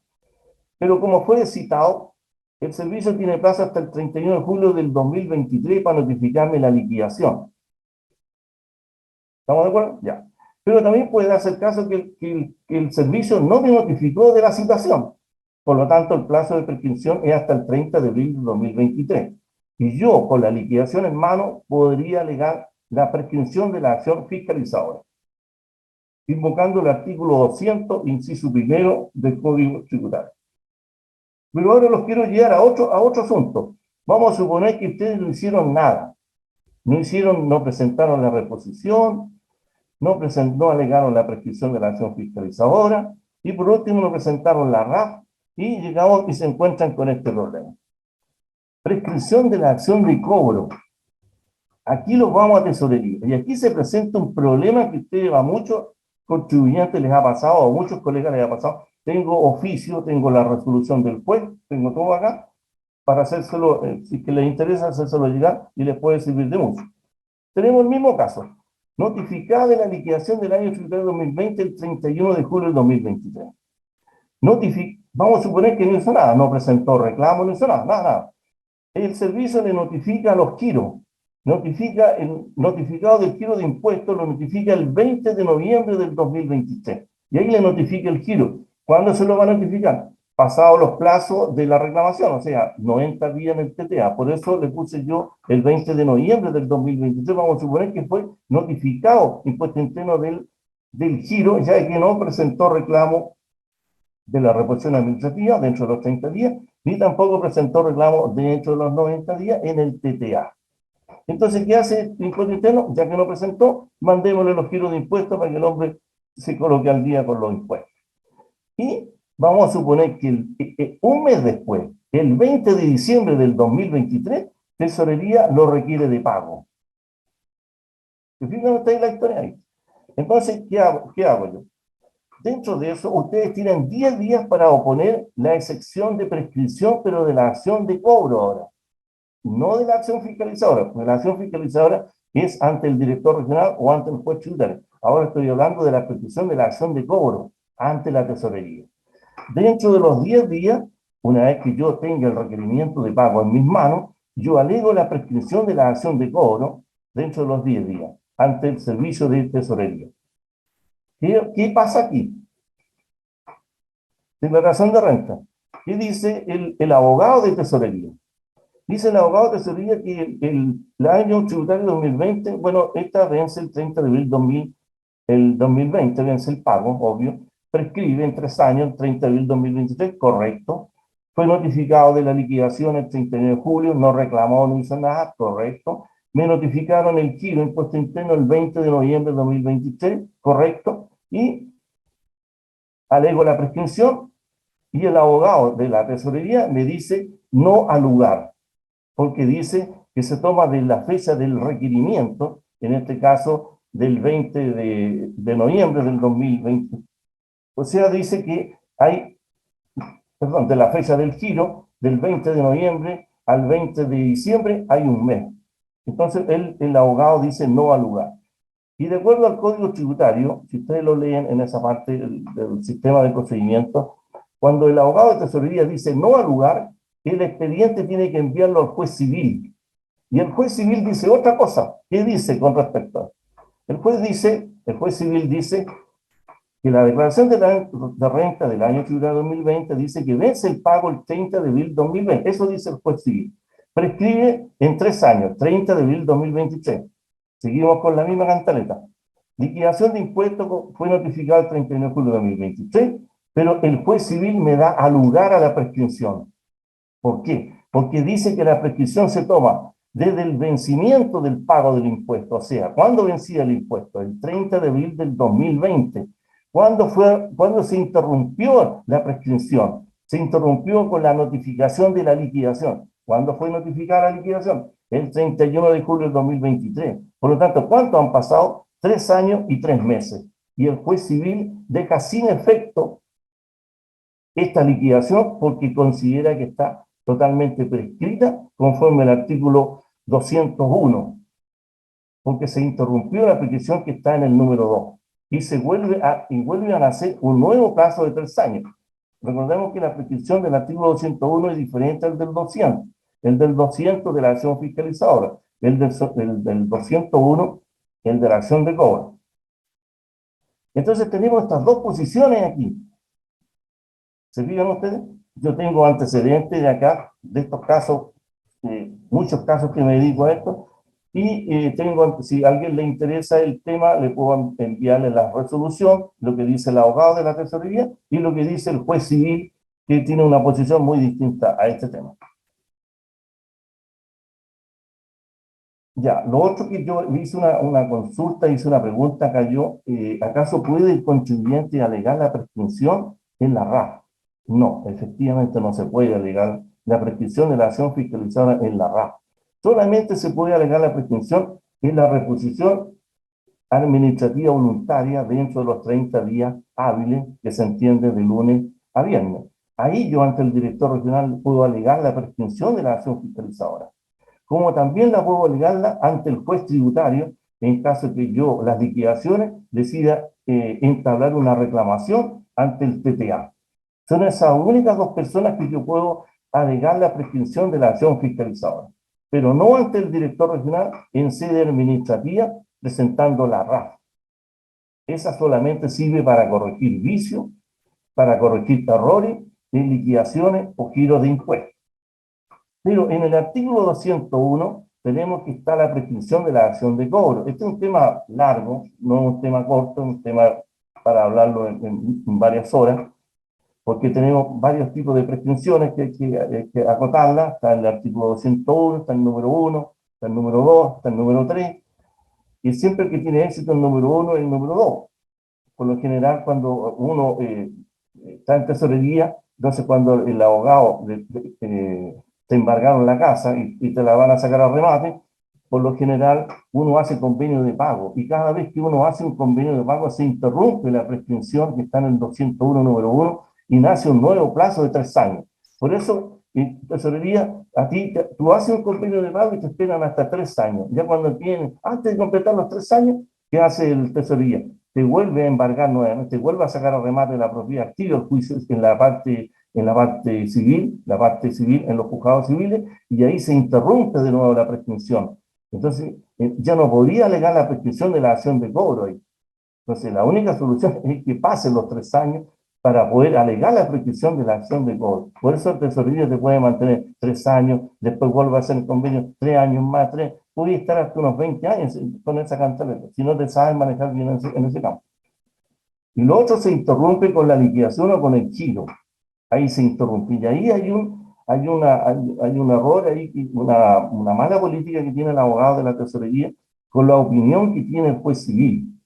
Pero como fue citado, el servicio tiene plazo hasta el 31 de julio del 2023 para notificarme la liquidación. ¿Estamos de acuerdo? Ya. Pero también puede darse el caso que el servicio no me notificó de la situación. Por lo tanto, el plazo de prescripción es hasta el 30 de abril de 2023. Y yo, con la liquidación en mano, podría alegar la prescripción de la acción fiscalizadora, invocando el artículo 200, inciso primero del Código Tributario. Pero ahora los quiero llevar a otro asunto. Vamos a suponer que ustedes no hicieron nada. No presentaron la reposición, no alegaron la prescripción de la acción fiscalizadora, y por último no presentaron la RAF, y llegamos y se encuentran con este problema. Prescripción de la acción de cobro. Aquí los vamos a tesorería. Y aquí se presenta un problema que ustedes a muchos contribuyentes les ha pasado, o a muchos colegas les ha pasado. Tengo oficio, tengo la resolución del juez, tengo todo acá, para hacérselo, si que les interesa, hacérselo llegar y les puede servir de mucho. Tenemos el mismo caso. Notificada de la liquidación del año tributario 2020 el 31 de julio del 2023. Vamos a suponer que no hizo nada, no presentó reclamo, no hizo nada. El servicio le notifica a los giros, notifica el notificado del giro de impuestos, lo notifica el 20 de noviembre del 2023. Y ahí le notifica el giro. ¿Cuándo se lo va a notificar? Pasados los plazos de la reclamación, o sea, 90 días en el TTA. Por eso le puse yo el 20 de noviembre del 2023. Vamos a suponer que fue notificado impuesto interno del giro, ya que no presentó reclamo de la reposición administrativa dentro de los 30 días, ni tampoco presentó reclamo dentro de los 90 días en el TTA. Entonces, ¿qué hace el impuesto interno? Ya que no presentó, mandémosle los giros de impuestos para que el hombre se coloque al día con los impuestos. Y vamos a suponer que un mes después, el 20 de diciembre del 2023, Tesorería lo requiere de pago. ¿Se fijan ustedes la historia ahí? Entonces, ¿qué hago yo? Dentro de eso, ustedes tienen 10 días para oponer la excepción de prescripción, pero de la acción de cobro ahora. No de la acción fiscalizadora, porque la acción fiscalizadora es ante el director regional o ante el juez tributario. Ahora estoy hablando de la prescripción de la acción de cobro ante la tesorería. Dentro de los 10 días, una vez que yo tenga el requerimiento de pago en mis manos, yo alego la prescripción de la acción de cobro dentro de los 10 días ante el servicio de tesorería. ¿Qué pasa aquí? Declaración de renta. ¿Qué dice el abogado de tesorería? Dice el abogado de tesorería que el año tributario 2020, bueno, esta vence el 30 de abril el 2020, vence el pago, obvio, prescribe en 3 años, el 30 de abril 2023, correcto. Fue notificado de la liquidación el 31 de julio, no reclamó, no hizo nada, correcto. me notificaron el giro impuesto interno el 20 de noviembre de 2023, correcto, y alego la prescripción, y el abogado de la tesorería me dice no al lugar, porque dice que se toma de la fecha del requerimiento, en este caso del 20 de noviembre del 2020. O sea, dice que hay, perdón, de la fecha del giro, del 20 de noviembre al 20 de diciembre, hay un mes. Entonces, el abogado dice no al lugar. Y de acuerdo al Código Tributario, si ustedes lo leen en esa parte del sistema de procedimiento, cuando el abogado de tesorería dice no al lugar, el expediente tiene que enviarlo al juez civil. Y el juez civil dice otra cosa. ¿Qué dice con respecto a esto? El juez civil dice que la declaración de renta del año tributario 2020 dice que vence el pago el 30 de abril 2020. Eso dice el juez civil. Prescribe en 3 años, 30 de abril 2023. Seguimos con la misma cantaleta. Liquidación de impuestos fue notificada el 31 de julio de 2023, pero el juez civil me da a lugar a la prescripción. ¿Por qué? Porque dice que la prescripción se toma desde el vencimiento del pago del impuesto, o sea, ¿cuándo vencía el impuesto? El 30 de abril del 2020. ¿Cuándo se interrumpió la prescripción? Se interrumpió con la notificación de la liquidación. ¿Cuándo fue notificada la liquidación? El 31 de julio del 2023. Por lo tanto, ¿cuánto han pasado? 3 años y 3 meses. Y el juez civil deja sin efecto esta liquidación porque considera que está totalmente prescrita conforme al artículo 201, porque se interrumpió la prescripción que está en el número 2 y vuelve a nacer un nuevo plazo de 3 años. Recordemos que la prescripción del artículo 201 es diferente al del 200. El del 200 de la acción fiscalizadora, el del 201, el de la acción de cobro. Entonces tenemos estas dos posiciones aquí. ¿Se fijan ustedes? Yo tengo antecedentes de acá, de estos casos, muchos casos que me dedico a esto, y si a alguien le interesa el tema, le puedo enviarle la resolución, lo que dice el abogado de la tesorería y lo que dice el juez civil, que tiene una posición muy distinta a este tema. Ya, lo otro que yo hice una consulta, hice una pregunta acá yo, ¿acaso puede el contribuyente alegar la prescripción en la RAF? No, efectivamente no se puede alegar la prescripción de la acción fiscalizada en la RAF. Solamente se puede alegar la prescripción en la reposición administrativa voluntaria dentro de los 30 días hábiles que se entiende de lunes a viernes. Ahí yo ante el director regional puedo alegar la prescripción de la acción fiscalizadora, como también la puedo alegarla ante el juez tributario en caso que yo, las liquidaciones, decida entablar una reclamación ante el TTA. Son esas únicas dos personas que yo puedo alegar la prescripción de la acción fiscalizadora, pero no ante el director regional en sede administrativa presentando la RAF. Esa solamente sirve para corregir vicios, para corregir errores en liquidaciones o giros de impuestos. Pero en el artículo 201 tenemos que está la prescripción de la acción de cobro. Este es un tema largo, no es un tema corto, es un tema para hablarlo en varias horas, porque tenemos varios tipos de prescripciones que hay que acotarlas. Está el artículo 201, está el número 1, está el número 2, está el número 3, y siempre el que tiene éxito el número 1 es el número 2. Por lo general, cuando uno está en tesorería, entonces cuando el abogado te embargaron la casa y te la van a sacar al remate, por lo general uno hace convenio de pago, y cada vez que uno hace un convenio de pago se interrumpe la prescripción que está en el 201 número 1 y nace un nuevo plazo de 3 años. Por eso, en tesorería, tú haces un convenio de pago y te esperan hasta 3 años. Ya cuando tienen, antes de completar los 3 años, ¿qué hace el tesorería? Te vuelve a embargar nuevamente, te vuelve a sacar al remate de la propiedad activa, el juicio en la parte civil, en los juzgados civiles, y ahí se interrumpe de nuevo la prescripción. Entonces, ya no podría alegar la prescripción de la acción de cobro ahí. Entonces, la única solución es que pasen los 3 años para poder alegar la prescripción de la acción de cobro. Por eso el tesorería te puede mantener 3 años, después vuelve a hacer el convenio 3 años más, 3, puede estar hasta unos 20 años con esa cantaleta, si no te sabes manejar bien en ese campo. Y lo otro se interrumpe con la liquidación o con el giro. Ahí se interrumpe. Y ahí hay un error ahí, una mala política que tiene el abogado de la tesorería con la opinión que tiene el juez civil.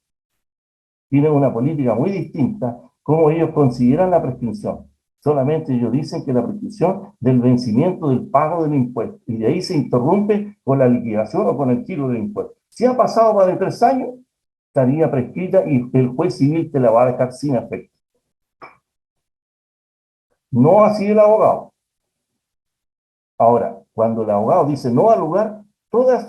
Tienen una política muy distinta, como ellos consideran la prescripción. Solamente ellos dicen que la prescripción del vencimiento del pago del impuesto, y de ahí se interrumpe con la liquidación o con el giro del impuesto. Si ha pasado más de 3 años, estaría prescrita y el juez civil te la va a dejar sin efecto. No así el abogado. Ahora, cuando el abogado dice no al lugar, todas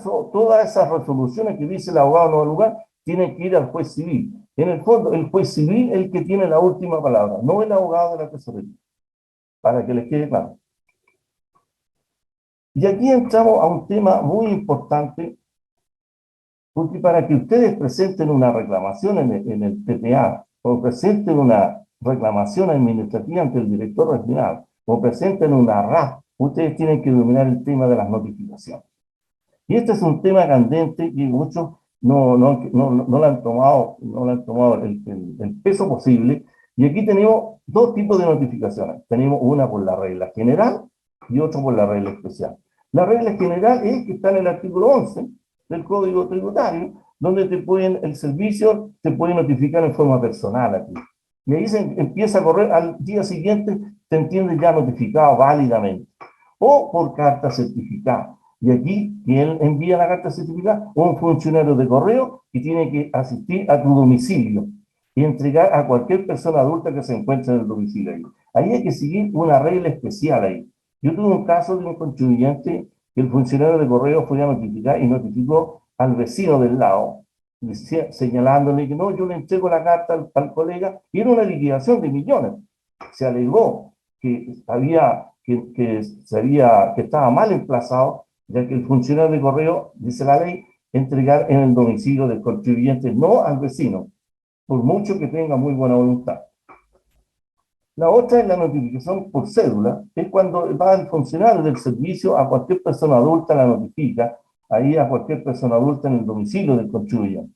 esas resoluciones que dice el abogado no al lugar, tienen que ir al juez civil. En el fondo, el juez civil es el que tiene la última palabra, no el abogado de la tesorería, para que les quede claro. Y aquí entramos a un tema muy importante, porque para que ustedes presenten una reclamación en el TPA, o presenten una reclamación administrativa ante el director regional, o presenten una RAF, ustedes tienen que dominar el tema de las notificaciones. Y este es un tema candente y muchos no le han tomado, el peso posible. Y aquí tenemos dos tipos de notificaciones. Tenemos una por la regla general y otra por la regla especial. La regla general es que está en el artículo 11 del Código Tributario, donde el servicio te puede notificar en forma personal aquí. Y ahí se empieza a correr, al día siguiente te entiende ya notificado válidamente. O por carta certificada. Y aquí, ¿quién envía la carta certificada? Un funcionario de correo que tiene que asistir a tu domicilio y entregar a cualquier persona adulta que se encuentre en el domicilio ahí. Ahí hay que seguir una regla especial ahí. Yo tuve un caso de un contribuyente que el funcionario de correo fue a notificar y notificó al vecino del lado, señalándole que no, yo le entrego la carta al colega, y era una liquidación de millones. Se alegó que estaba mal emplazado, ya que el funcionario de correo, dice la ley, entregar en el domicilio del contribuyente, no al vecino, por mucho que tenga muy buena voluntad. La otra es la notificación por cédula, es cuando va el funcionario del servicio a cualquier persona adulta, la notifica, ahí a cualquier persona adulta en el domicilio del contribuyente.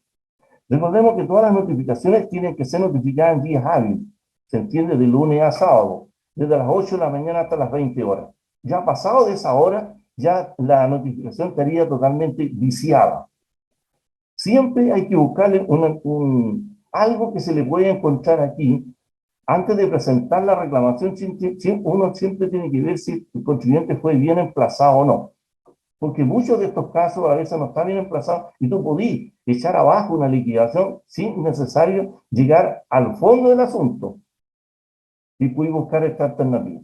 Recordemos que todas las notificaciones tienen que ser notificadas en días hábiles, se entiende de lunes a sábado, desde las 8 de la mañana hasta las 20 horas. Ya pasado de esa hora, ya la notificación estaría totalmente viciada. Siempre hay que buscarle algo que se le pueda encontrar aquí. Antes de presentar la reclamación, uno siempre tiene que ver si el contribuyente fue bien emplazado o no. Porque muchos de estos casos a veces no están bien emplazados y tú podís echar abajo una liquidación sin necesario llegar al fondo del asunto y puedes buscar esta alternativa.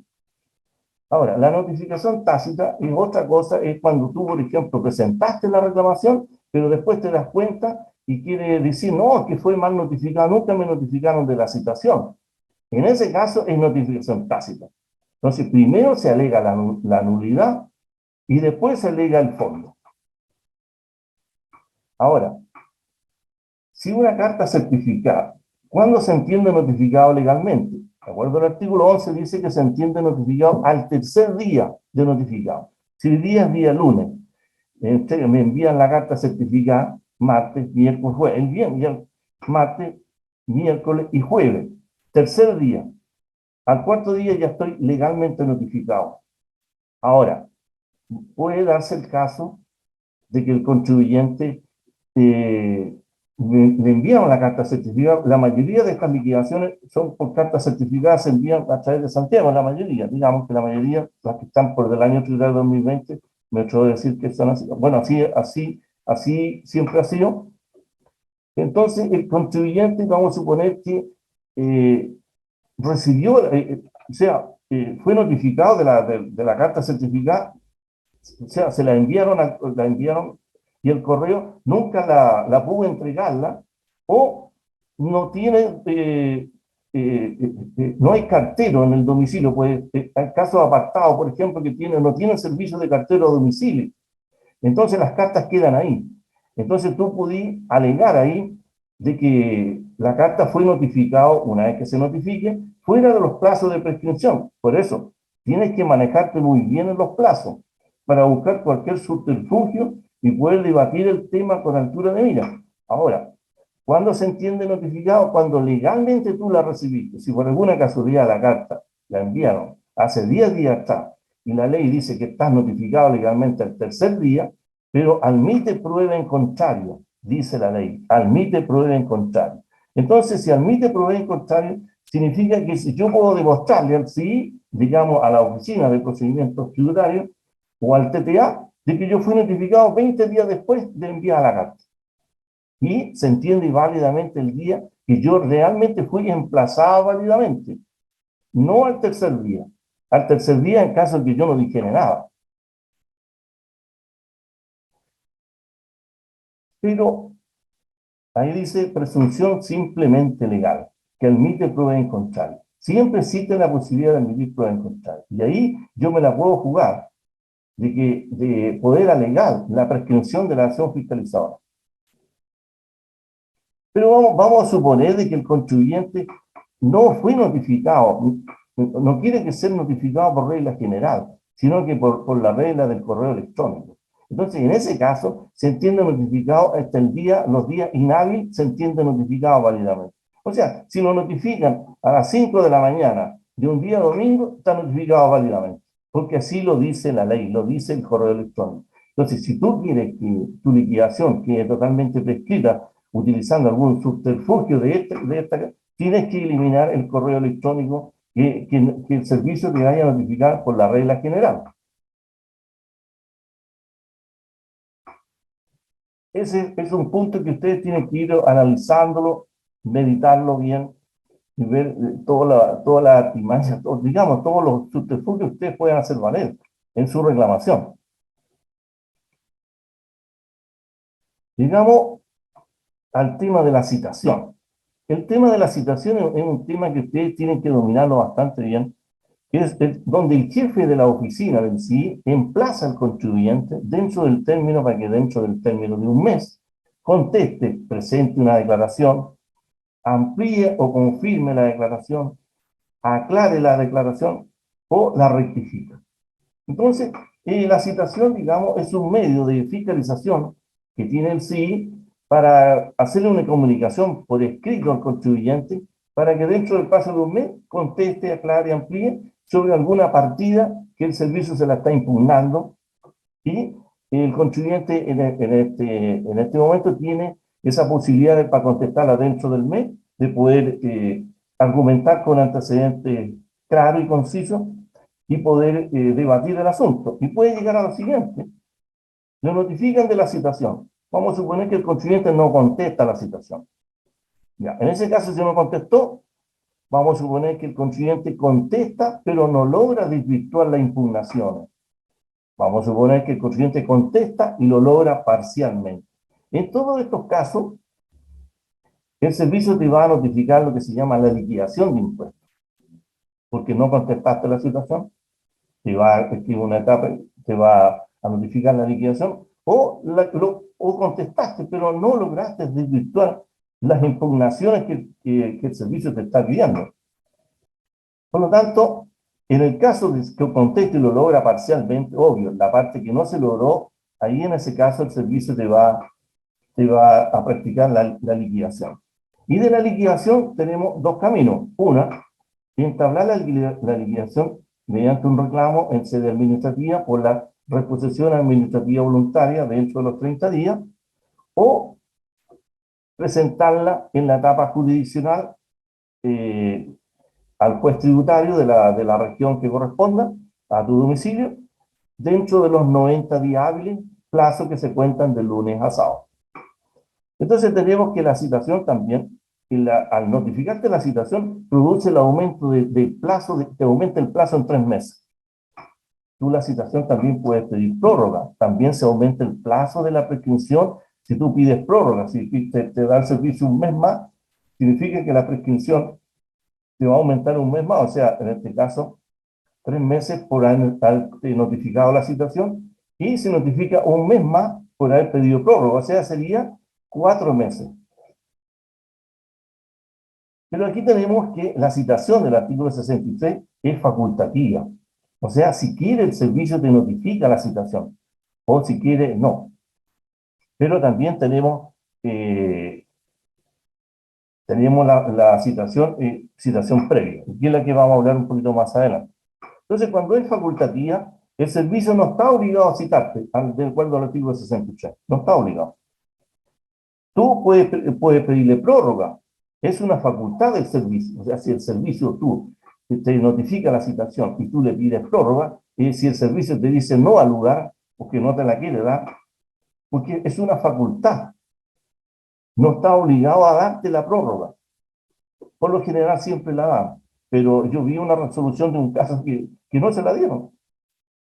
Ahora, la notificación tácita es otra cosa, es cuando tú, por ejemplo, presentaste la reclamación, pero después te das cuenta y quieres decir, no, es que fue mal notificado, nunca me notificaron de la citación. En ese caso es notificación tácita. Entonces, primero se alega la nulidad y después se alega el fondo. Ahora, si una carta certificada, ¿cuándo se entiende notificado legalmente? De acuerdo al artículo 11 dice que se entiende notificado al tercer día de notificado. Si el día es día lunes, me envían la carta certificada martes, miércoles, jueves. Envían martes, miércoles y jueves. Tercer día. Al cuarto día ya estoy legalmente notificado. Ahora, puede darse el caso de que el contribuyente le enviaron la carta certificada. La mayoría de estas liquidaciones son por cartas certificadas, se envían a través de Santiago, la mayoría, digamos que la mayoría, las que están por el año tributario 2020, me atrevo a decir que están así. Bueno, así siempre ha sido. Entonces, el contribuyente, vamos a suponer que recibió, fue notificado de la carta certificada, o sea, se la enviaron y el correo nunca la pudo entregarla, o no tiene, no hay cartero en el domicilio, pues hay casos apartados, por ejemplo, que no tienen servicio de cartero a domicilio. Entonces las cartas quedan ahí. Entonces tú pudiste alegar ahí de que la carta fue notificada una vez que se notifique, fuera de los plazos de prescripción. Por eso, tienes que manejarte muy bien en los plazos para buscar cualquier subterfugio y poder debatir el tema con altura de mira. Ahora, ¿cuándo se entiende notificado? Cuando legalmente tú la recibiste. Si por alguna casualidad la carta la enviaron hace 10 días atrás y la ley dice que estás notificado legalmente al tercer día, pero admite prueba en contrario, dice la ley, admite prueba en contrario. Entonces, si admite prueba en contrario, significa que si yo puedo demostrarle al CI, digamos, a la Oficina de Procedimientos Tributarios o al TTA, de que yo fui notificado 20 días después de enviar la carta. Y se entiende válidamente el día que yo realmente fui emplazado válidamente, no al tercer día. Al tercer día en caso de que yo no dijera nada. Pero ahí dice presunción simplemente legal, que admite prueba en contrario. Siempre existe la posibilidad de admitir prueba en contrario. Y ahí yo me la puedo jugar de poder alegar la prescripción de la acción fiscalizadora. Pero vamos a suponer de que el contribuyente no fue notificado, no quiere que sea notificado por regla general, sino que por la regla del correo electrónico. Entonces, en ese caso, se entiende notificado hasta los días inhábiles, se entiende notificado válidamente. O sea, si lo notifican a las 5 de la mañana de un día domingo, está notificado válidamente, porque así lo dice la ley, lo dice el correo electrónico. Entonces, si tú quieres que tu liquidación quede totalmente prescrita, utilizando algún subterfugio de esta, tienes que eliminar el correo electrónico que el servicio te vaya a notificar por la regla general. Ese es un punto que ustedes tienen que ir analizándolo, meditarlo bien y ver toda la artimaña, digamos, todos los subterfugios que ustedes pueden hacer valer en su reclamación. Digamos al tema de la citación. El tema de la citación es un tema que ustedes tienen que dominarlo bastante bien, que es donde el jefe de la oficina del CIE emplaza al contribuyente dentro del término, para que dentro del término de un mes conteste, presente una declaración, amplíe o confirme la declaración, aclare la declaración o la rectifica. Entonces, la citación, digamos, es un medio de fiscalización que tiene el CIE para hacerle una comunicación por escrito al contribuyente para que dentro del plazo de un mes conteste, aclare y amplíe sobre alguna partida que el servicio se la está impugnando y el contribuyente en este momento tiene esa posibilidad para contestarla dentro del mes, de poder argumentar con antecedentes claros y concisos y poder debatir el asunto. Y puede llegar a lo siguiente: lo notifican de la citación. Vamos a suponer que el contribuyente no contesta la citación. Ya, en ese caso, si no contestó, vamos a suponer que el contribuyente contesta, pero no logra desvirtuar la impugnación. Vamos a suponer que el contribuyente contesta y lo logra parcialmente. En todos estos casos, el servicio te va a notificar lo que se llama la liquidación de impuestos. Porque no contestaste la citación, te va a escribir una etapa, te va a notificar la liquidación, o contestaste, pero no lograste desvirtuar las impugnaciones que el servicio te está pidiendo. Por lo tanto, en el caso de que conteste y lo logra parcialmente, obvio, la parte que no se logró, ahí en ese caso el servicio te va a practicar la liquidación. Y de la liquidación tenemos dos caminos. Una, entablar la liquidación mediante un reclamo en sede administrativa por la reposición administrativa voluntaria dentro de los 30 días, o presentarla en la etapa jurisdiccional al juez tributario de la región que corresponda a tu domicilio, dentro de los 90 días hábiles, plazo que se cuentan de lunes a sábado. Entonces tenemos que la citación también, al notificarte la citación, produce el aumento del plazo, te aumenta el plazo en 3 meses. Tú la citación también puedes pedir prórroga, también se aumenta el plazo de la prescripción si tú pides prórroga. Si te da el servicio un mes más, significa que la prescripción te va a aumentar un mes más, o sea, en este caso, 3 meses por haber notificado la citación, y se notifica un mes más por haber pedido prórroga, o sea, sería 4 meses. Pero aquí tenemos que la citación del artículo 63 es facultativa. O sea, si quiere el servicio te notifica la citación, o si quiere, no. Pero también tenemos la citación previa, que es la que vamos a hablar un poquito más adelante. Entonces, cuando es facultativa, el servicio no está obligado a citarte, de acuerdo al artículo 63. No está obligado. Tú puedes pedirle prórroga. Es una facultad del servicio. O sea, si el servicio te notifica la citación y tú le pides prórroga, y si el servicio te dice no al lugar, porque no te la quiere dar, porque es una facultad. No está obligado a darte la prórroga. Por lo general siempre la dan. Pero yo vi una resolución de un caso que no se la dieron.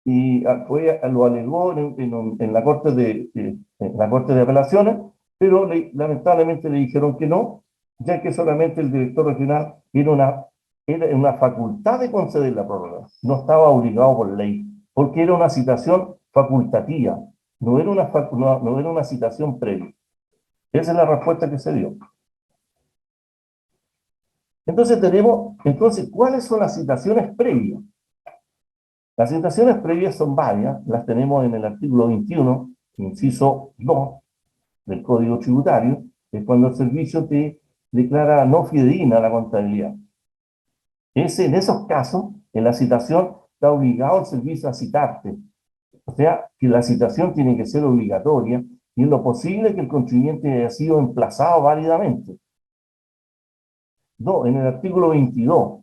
Y lo alegó en la Corte de Apelaciones, pero lamentablemente le dijeron que no, ya que solamente el director regional era una facultad de conceder la prórroga, no estaba obligado por ley, porque era una citación facultativa, no era una citación previa. Esa es la respuesta que se dio. Entonces, ¿cuáles son las citaciones previas? Las citaciones previas son varias, las tenemos en el artículo 21, inciso 2 del Código Tributario, que es cuando el servicio te declara no fidedigna la contabilidad. En esos casos, en la citación está obligado el servicio a citarte. O sea, que la citación tiene que ser obligatoria y en lo posible que el contribuyente haya sido emplazado válidamente. En el artículo 22,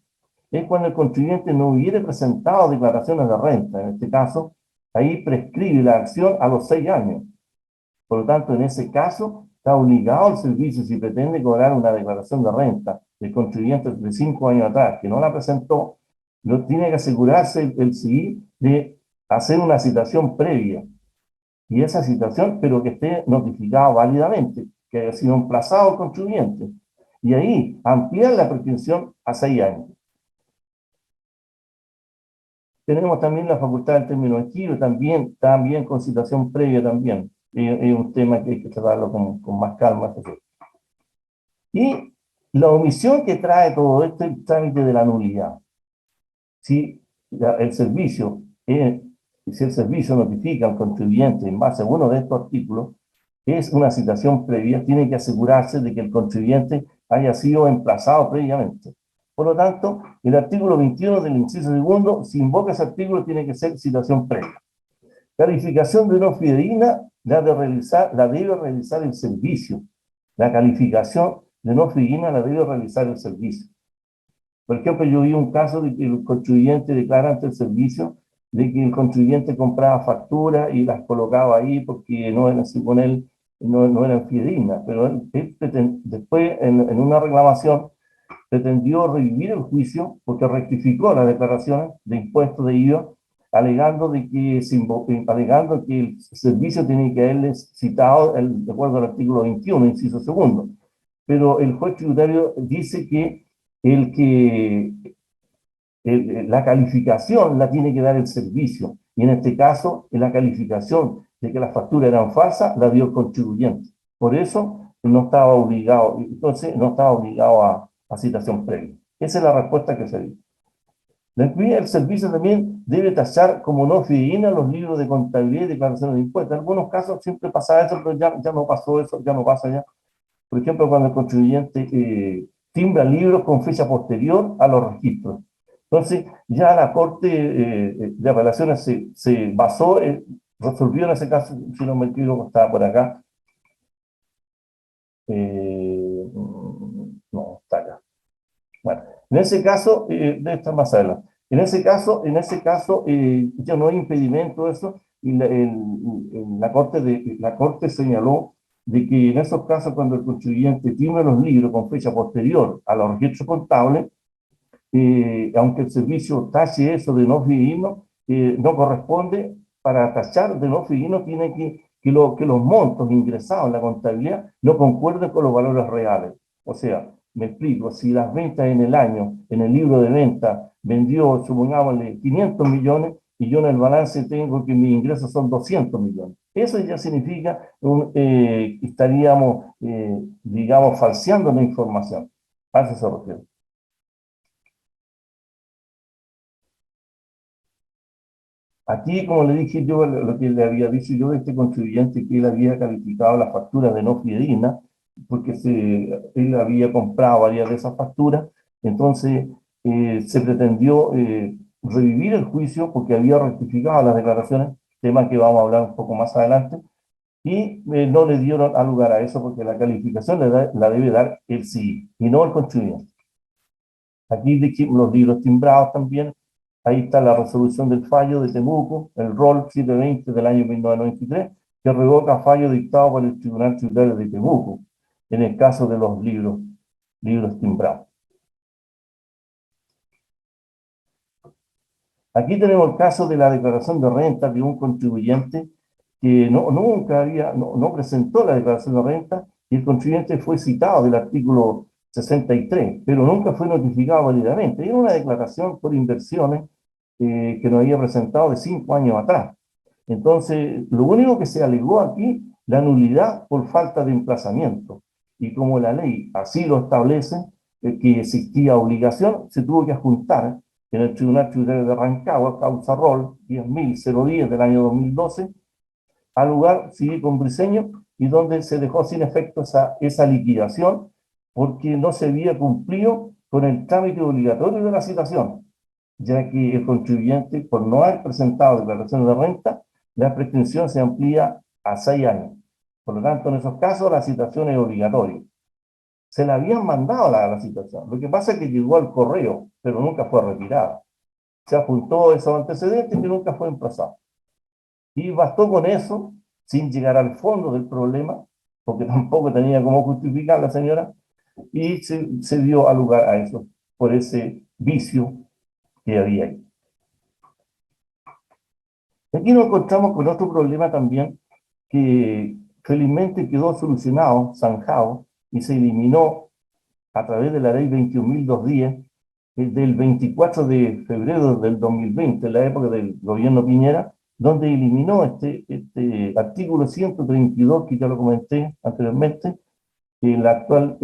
es cuando el contribuyente no hubiere presentado declaraciones de renta. En este caso, ahí prescribe la acción a los 6 años. Por lo tanto, en ese caso, está obligado el servicio, si pretende cobrar una declaración de renta del contribuyente de 5 años atrás, que no la presentó, tiene que asegurarse el CI de hacer una citación previa. Y esa citación, pero que esté notificada válidamente, que haya sido emplazado el contribuyente. Y ahí ampliar la prescripción a 6 años. Tenemos también la facultad del término de giro, también con citación previa también. Es un tema que hay que tratarlo con más calma. Y la omisión que trae todo esto es el trámite de la nulidad. Si el servicio notifica al contribuyente en base a uno de estos artículos, es una citación previa, tiene que asegurarse de que el contribuyente haya sido emplazado previamente. Por lo tanto, el artículo 21 del inciso segundo, si invoca ese artículo, tiene que ser citación previa. Calificación de no fidedigna la debe realizar el servicio. La calificación de no fidedigna la debe realizar el servicio. Por ejemplo, yo vi un caso de que el contribuyente declara ante el servicio de que el contribuyente compraba facturas y las colocaba ahí porque no eran, según él, no eran fidedignas. Pero él después, en una reclamación, pretendió revivir el juicio porque rectificó las declaraciones de impuestos de IVA, alegando que el servicio tenía que haberles citado de acuerdo al artículo 21, inciso segundo. Pero el juez tributario dice que la calificación la tiene que dar el servicio. Y en este caso, la calificación de que las facturas eran falsas la dio el contribuyente. Por eso no estaba obligado, a citación previa. Esa es la respuesta que se dio. El servicio también debe tachar como no fidedigna los libros de contabilidad y declaraciones de impuestos. En algunos casos siempre pasa eso, pero ya no pasó eso, ya no pasa ya. Por ejemplo, cuando el contribuyente timbra libros con fecha posterior a los registros. Entonces, ya la Corte de Apelaciones se basó, resolvió en ese caso, si no me equivoco, estaba por acá. No, está acá. Bueno, en ese caso, debe estar más adelante. En ese caso, ya no hay impedimento eso, y la Corte señaló de que en esos casos, cuando el contribuyente tiene los libros con fecha posterior a los registros contables, aunque el servicio tache eso de no fidedigno, no corresponde. Para tachar de no fidedigno tiene que los montos ingresados en la contabilidad no concuerden con los valores reales. O sea, me explico, si las ventas en el año, en el libro de venta, vendió, supongámosle, 500 millones, y yo en el balance tengo que mis ingresos son 200 millones. Eso ya significa que estaríamos, digamos, falseando la información. A eso se refiere. Aquí, como le dije yo, lo que le había dicho yo de este contribuyente, que él había calificado las facturas de no fidedigna, porque él había comprado varias de esas facturas, entonces se pretendió revivir el juicio porque había rectificado las declaraciones, tema que vamos a hablar un poco más adelante, y no le dieron a lugar a eso porque la calificación la debe dar el CIE y no el contribuyente. Aquí los libros timbrados también, ahí está la resolución del fallo de Temuco, el ROL 720 del año 1993, que revoca fallo dictado por el Tribunal Tributario de Temuco, en el caso de los libros timbrados. Aquí tenemos el caso de la declaración de renta de un contribuyente que no presentó la declaración de renta y el contribuyente fue citado del artículo 63, pero nunca fue notificado válidamente. Era una declaración por inversiones que nos había presentado de 5 años atrás. Entonces, lo único que se alegó aquí, la nulidad por falta de emplazamiento. Y como la ley así lo establece, que existía obligación, se tuvo que adjuntar en el Tribunal Tributario de Rancagua, causa ROL 10.010 del año 2012, al lugar civil con Briceño, y donde se dejó sin efecto esa liquidación, porque no se había cumplido con el trámite obligatorio de la citación, ya que el contribuyente, por no haber presentado declaraciones de renta, la prescripción se amplía a 6 años. Por lo tanto, en esos casos, la citación es obligatoria. Se le habían mandado la citación. Lo que pasa es que llegó al correo, pero nunca fue retirada. Se apuntó esos antecedentes que nunca fue emplazado. Y bastó con eso, sin llegar al fondo del problema, porque tampoco tenía cómo justificar la señora, y se dio a lugar a eso, por ese vicio que había ahí. Aquí nos encontramos con otro problema también, que felizmente quedó solucionado, zanjado, y se eliminó a través de la ley 21.210, del 24 de febrero del 2020, en la época del gobierno Piñera, donde eliminó este artículo 132, que ya lo comenté anteriormente, el actual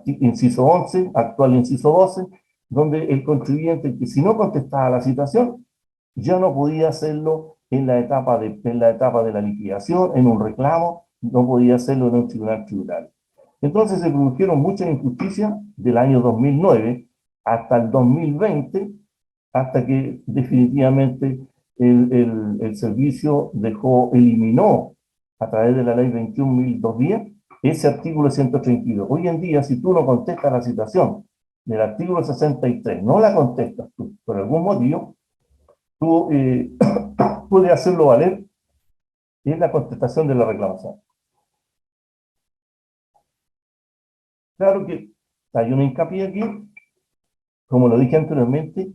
inciso 11, actual inciso 12, donde el contribuyente que si no contestaba la citación, ya no podía hacerlo en la etapa de la liquidación, en un reclamo, no podía hacerlo en un tribunal tributario. Entonces se produjeron muchas injusticias del año 2009 hasta el 2020, hasta que definitivamente el servicio eliminó a través de la ley 21.210 ese artículo 132. Hoy en día, si tú no contestas la citación del artículo 63, no la contestas tú, por algún motivo, tú puedes hacerlo valer en la contestación de la reclamación. Claro que hay un hincapié aquí, como lo dije anteriormente,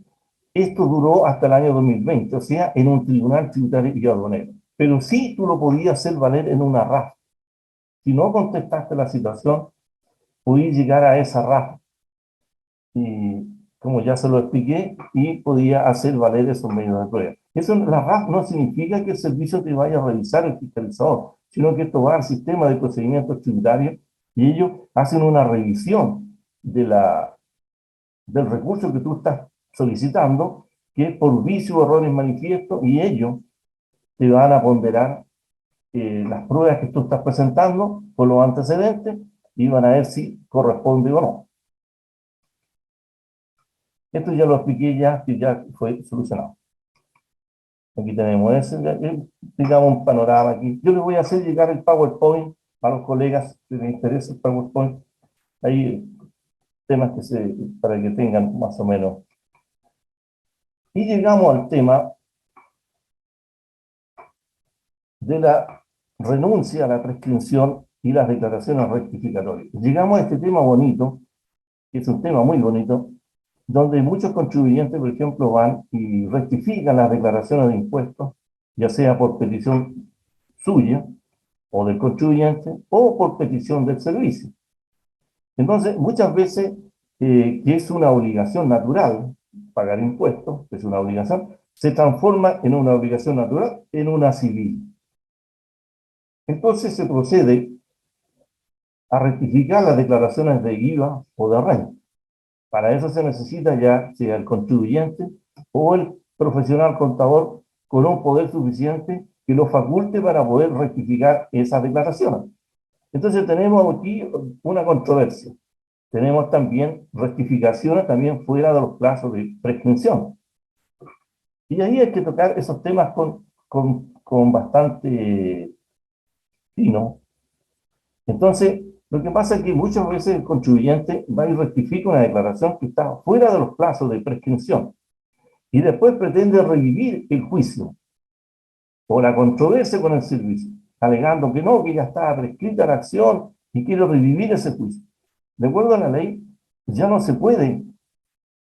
esto duró hasta el año 2020, o sea, en un tribunal tributario y aduanero. Pero sí tú lo podías hacer valer en una RAF. Si no contestaste la situación, podías llegar a esa RAF. Y como ya se lo expliqué, y podía hacer valer esos medios de prueba. Eso, la RAF no significa que el servicio te vaya a revisar el fiscalizador, sino que esto va al sistema de procedimientos tributarios y ellos hacen una revisión del recurso que tú estás solicitando, que es por vicio o errores manifiestos, y ellos te van a ponderar las pruebas que tú estás presentando con los antecedentes y van a ver si corresponde o no. Esto ya lo expliqué que ya fue solucionado. Aquí tenemos digamos, un panorama aquí. Yo les voy a hacer llegar el PowerPoint a los colegas que les interesa el PowerPoint. Hay temas para que tengan más o menos. Y llegamos al tema de la renuncia a la prescripción y las declaraciones rectificatorias. Llegamos a este tema bonito, que es un tema muy bonito, donde muchos contribuyentes, por ejemplo, van y rectifican las declaraciones de impuestos, ya sea por petición suya o del contribuyente o por petición del servicio. Entonces, muchas veces, que es una obligación natural, pagar impuestos, es una obligación, se transforma en una obligación natural en una civil. Entonces se procede a rectificar las declaraciones de IVA o de renta. Para eso se necesita ya sea el contribuyente o el profesional contador con un poder suficiente que lo faculte para poder rectificar esas declaraciones. Entonces tenemos aquí una controversia. Tenemos también rectificaciones también fuera de los plazos de prescripción. Y ahí hay que tocar esos temas con bastante tino. Entonces, lo que pasa es que muchas veces el contribuyente va y rectifica una declaración que está fuera de los plazos de prescripción y después pretende revivir el juicio o la controversia con el servicio, alegando que no, que ya estaba prescrita la acción y quiere revivir ese juicio. De acuerdo a la ley, ya no se puede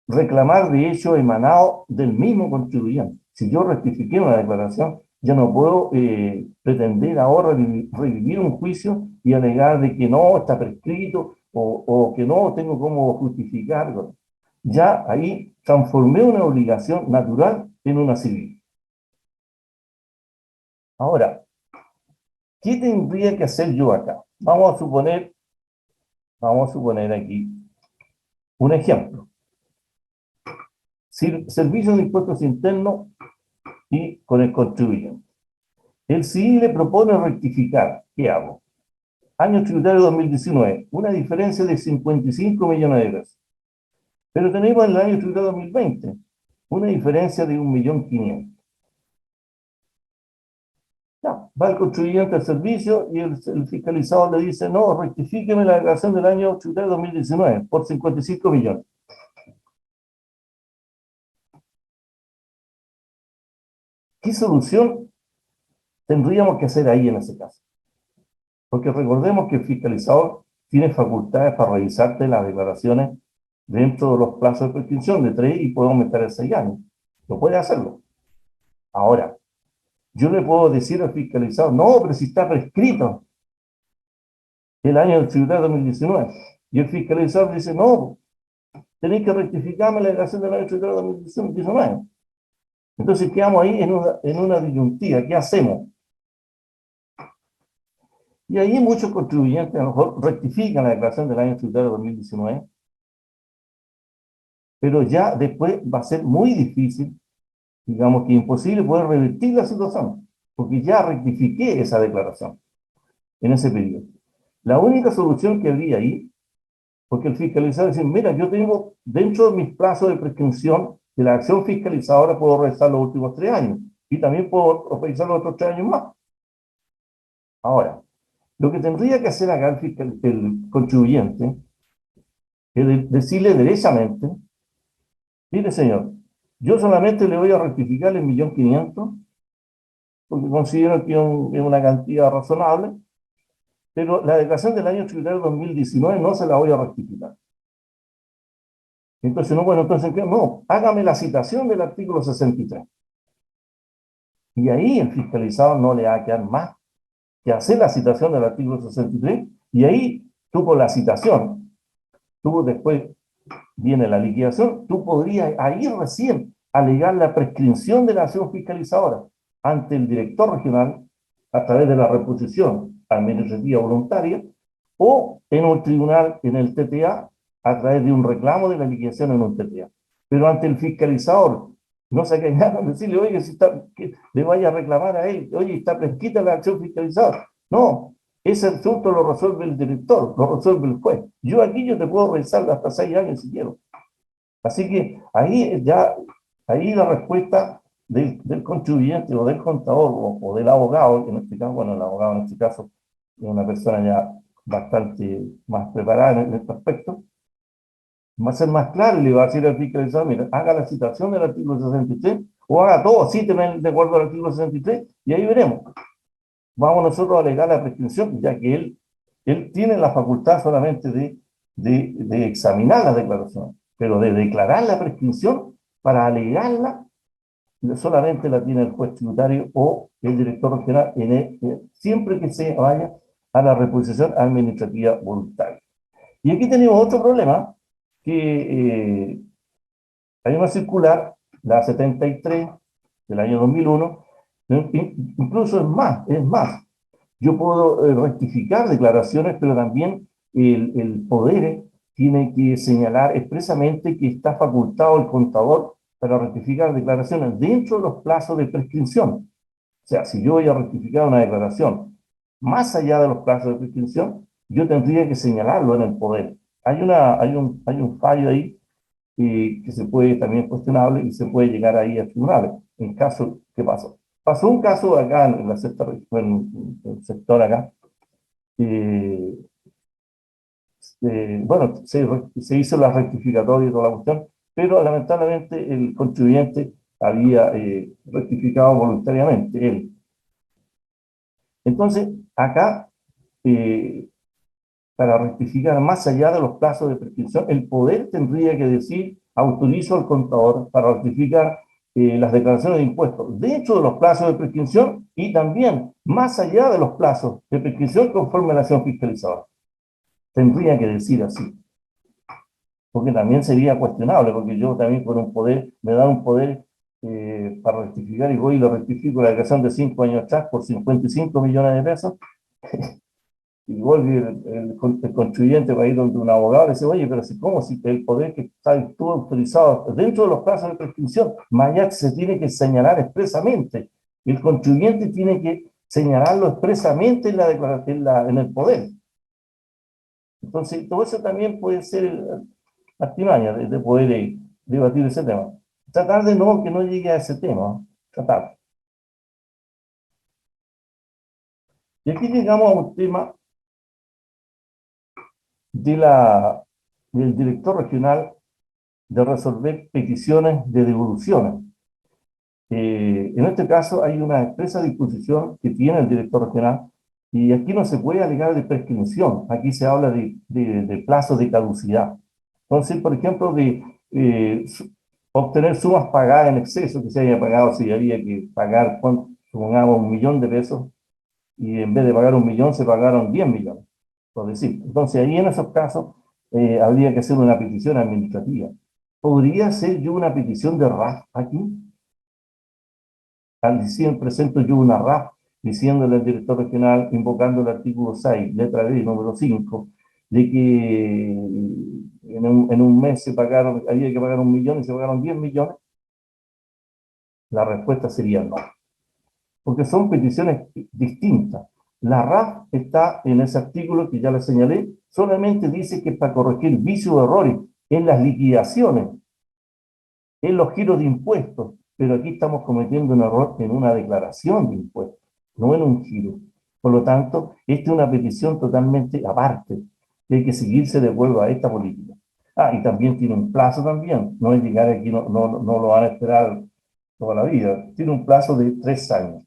reclamar de hecho emanado del mismo contribuyente. Si yo rectifiqué una declaración, ya no puedo pretender ahora revivir un juicio y alegar de que no está prescrito o que no tengo cómo justificarlo. Ya ahí transformé una obligación natural en una civil. Ahora, ¿qué tendría que hacer yo acá? Vamos a suponer aquí un ejemplo. Servicio de impuestos internos y con el contribuyente. El CIE le propone rectificar. ¿Qué hago? Año tributario 2019, una diferencia de 55 millones de pesos. Pero tenemos en el año tributario 2020 una diferencia de 1.500.000. Ya, va el contribuyente al servicio y el fiscalizador le dice, no, rectifíqueme la declaración del año tributario 2019 por 55 millones. ¿Qué solución tendríamos que hacer ahí en ese caso? Porque recordemos que el fiscalizador tiene facultades para revisarte las declaraciones dentro de los plazos de prescripción de 3 y puede aumentar a 6 años. Lo puede hacerlo. Ahora, yo le puedo decir al fiscalizador, no, pero si está prescrito el año del tributario 2019. Y el fiscalizador dice, no, tenéis que rectificarme la declaración del año tributario 2019. Entonces quedamos ahí en una disyuntiva. ¿Qué hacemos? Y ahí muchos contribuyentes a lo mejor rectifican la declaración del año tributario 2019, pero ya después va a ser muy difícil, digamos que imposible poder revertir la situación, porque ya rectifiqué esa declaración en ese periodo. La única solución que habría ahí, porque el fiscalizador dice, mira, yo tengo dentro de mis plazos de prescripción de la acción fiscalizadora puedo revisar los últimos 3 años y también puedo revisar los otros 3 años más. Ahora, lo que tendría que hacer acá el contribuyente es decirle derechamente, mire señor, yo solamente le voy a rectificar el 1.500.000, porque considero que es una cantidad razonable, pero la declaración del año tributario 2019 no se la voy a rectificar. Entonces, no, bueno, entonces, no, hágame la citación del artículo 63. Y ahí el fiscalizador no le va a quedar más que hacer la citación del artículo 63, y ahí tú con la citación, tú después viene la liquidación, tú podrías ahí recién alegar la prescripción de la acción fiscalizadora ante el director regional a través de la reposición administrativa voluntaria o en un tribunal, en el TTA, a través de un reclamo de la liquidación en un TTA. Pero ante el fiscalizador, no se quedaron decirle, oye, si está, que le vaya a reclamar a él, oye, está prescrita la acción fiscalizadora. No, ese asunto lo resuelve el director, lo resuelve el juez. Yo aquí yo te puedo revisar hasta 6 años si quiero. Así que ahí ya, ahí la respuesta del contribuyente o del contador o del abogado, que en este caso, bueno, el abogado en este caso es una persona ya bastante más preparada en este aspecto, va a ser más claro y le va a decir al fiscalizador, mira, haga la citación del artículo 63 o haga todo, cíteme de acuerdo al artículo 63 y ahí veremos. Vamos nosotros a alegar la prescripción, ya que él tiene la facultad solamente de examinar la declaración, pero de declarar la prescripción para alegarla solamente la tiene el juez tributario o el director regional siempre que se vaya a la reposición administrativa voluntaria. Y aquí tenemos otro problema, que hay una circular, la 73 del año 2001, incluso es más, yo puedo rectificar declaraciones, pero también el poder tiene que señalar expresamente que está facultado el contador para rectificar declaraciones dentro de los plazos de prescripción. O sea, si yo voy a rectificar una declaración más allá de los plazos de prescripción, yo tendría que señalarlo en el poder. Hay un fallo ahí que se puede también cuestionable y se puede llegar ahí a tribunales. En caso, ¿qué pasó? Pasó un caso acá en la sexta región, en el sector acá, bueno, se hizo la rectificatoria y toda la cuestión, pero lamentablemente el contribuyente había rectificado voluntariamente él. Entonces, acá, para rectificar más allá de los plazos de prescripción, el poder tendría que decir, autorizo al contador para rectificar las declaraciones de impuestos dentro de los plazos de prescripción y también más allá de los plazos de prescripción conforme a la acción fiscalizadora. Tendría que decir así. Porque también sería cuestionable, porque yo también con un poder, me da un poder para rectificar y voy y lo rectifico la declaración de 5 años atrás por 55 millones de pesos. Y vuelve el contribuyente va a ir donde un abogado y le dice, oye, pero si, ¿cómo? Si el poder que está tú autorizado dentro de los plazos de prescripción, más allá se tiene que señalar expresamente. El contribuyente tiene que señalarlo expresamente en la declaración, en el poder. Entonces, todo eso también puede ser artimaña de poder debatir ese tema. Tratar de no, que no llegue a ese tema, ¿no? Tratar. Y aquí llegamos a un tema del director regional de resolver peticiones de devoluciones. En este caso hay una expresa disposición que tiene el director regional y aquí no se puede alegar de prescripción, aquí se habla de plazo de caducidad. Entonces, por ejemplo, de obtener sumas pagadas en exceso, que se haya pagado, si había que pagar, supongamos, 1.000.000 de pesos, y en vez de pagar 1.000.000 se pagaron 10 millones, por decir. Entonces, ahí en esos casos habría que hacer una petición administrativa. ¿Podría hacer yo una petición de RAF aquí? Al decir, presento yo una RAF diciéndole al director regional, invocando el artículo 6, letra B, número 5, de que en un mes había que pagar 1.000.000 y se pagaron 10 millones, la respuesta sería no. Porque son peticiones distintas. La RAF está en ese artículo que ya le señalé, solamente dice que para corregir vicios o errores en las liquidaciones, en los giros de impuestos, pero aquí estamos cometiendo un error en una declaración de impuestos, no en un giro. Por lo tanto, esta es una petición totalmente aparte, que hay que seguirse de acuerdo a esta política. Ah, y también tiene un plazo también, no es llegar aquí, no lo van a esperar toda la vida, tiene un plazo de 3 años.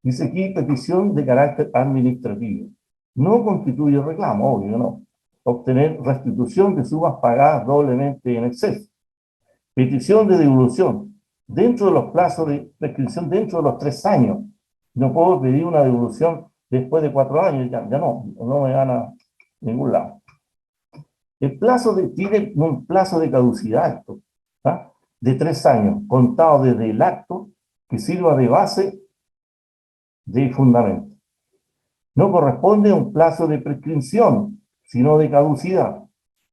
Dice aquí petición de carácter administrativo. No constituye reclamo, obvio, no. Obtener restitución de sumas pagadas doblemente en exceso. Petición de devolución. Dentro de los plazos de prescripción, dentro de los 3 años. No puedo pedir una devolución después de 4 años, ya no me van a ningún lado. El plazo tiene un plazo de caducidad, ¿ah? De 3 años, contado desde el acto que sirva de base de fundamento. No corresponde a un plazo de prescripción, sino de caducidad.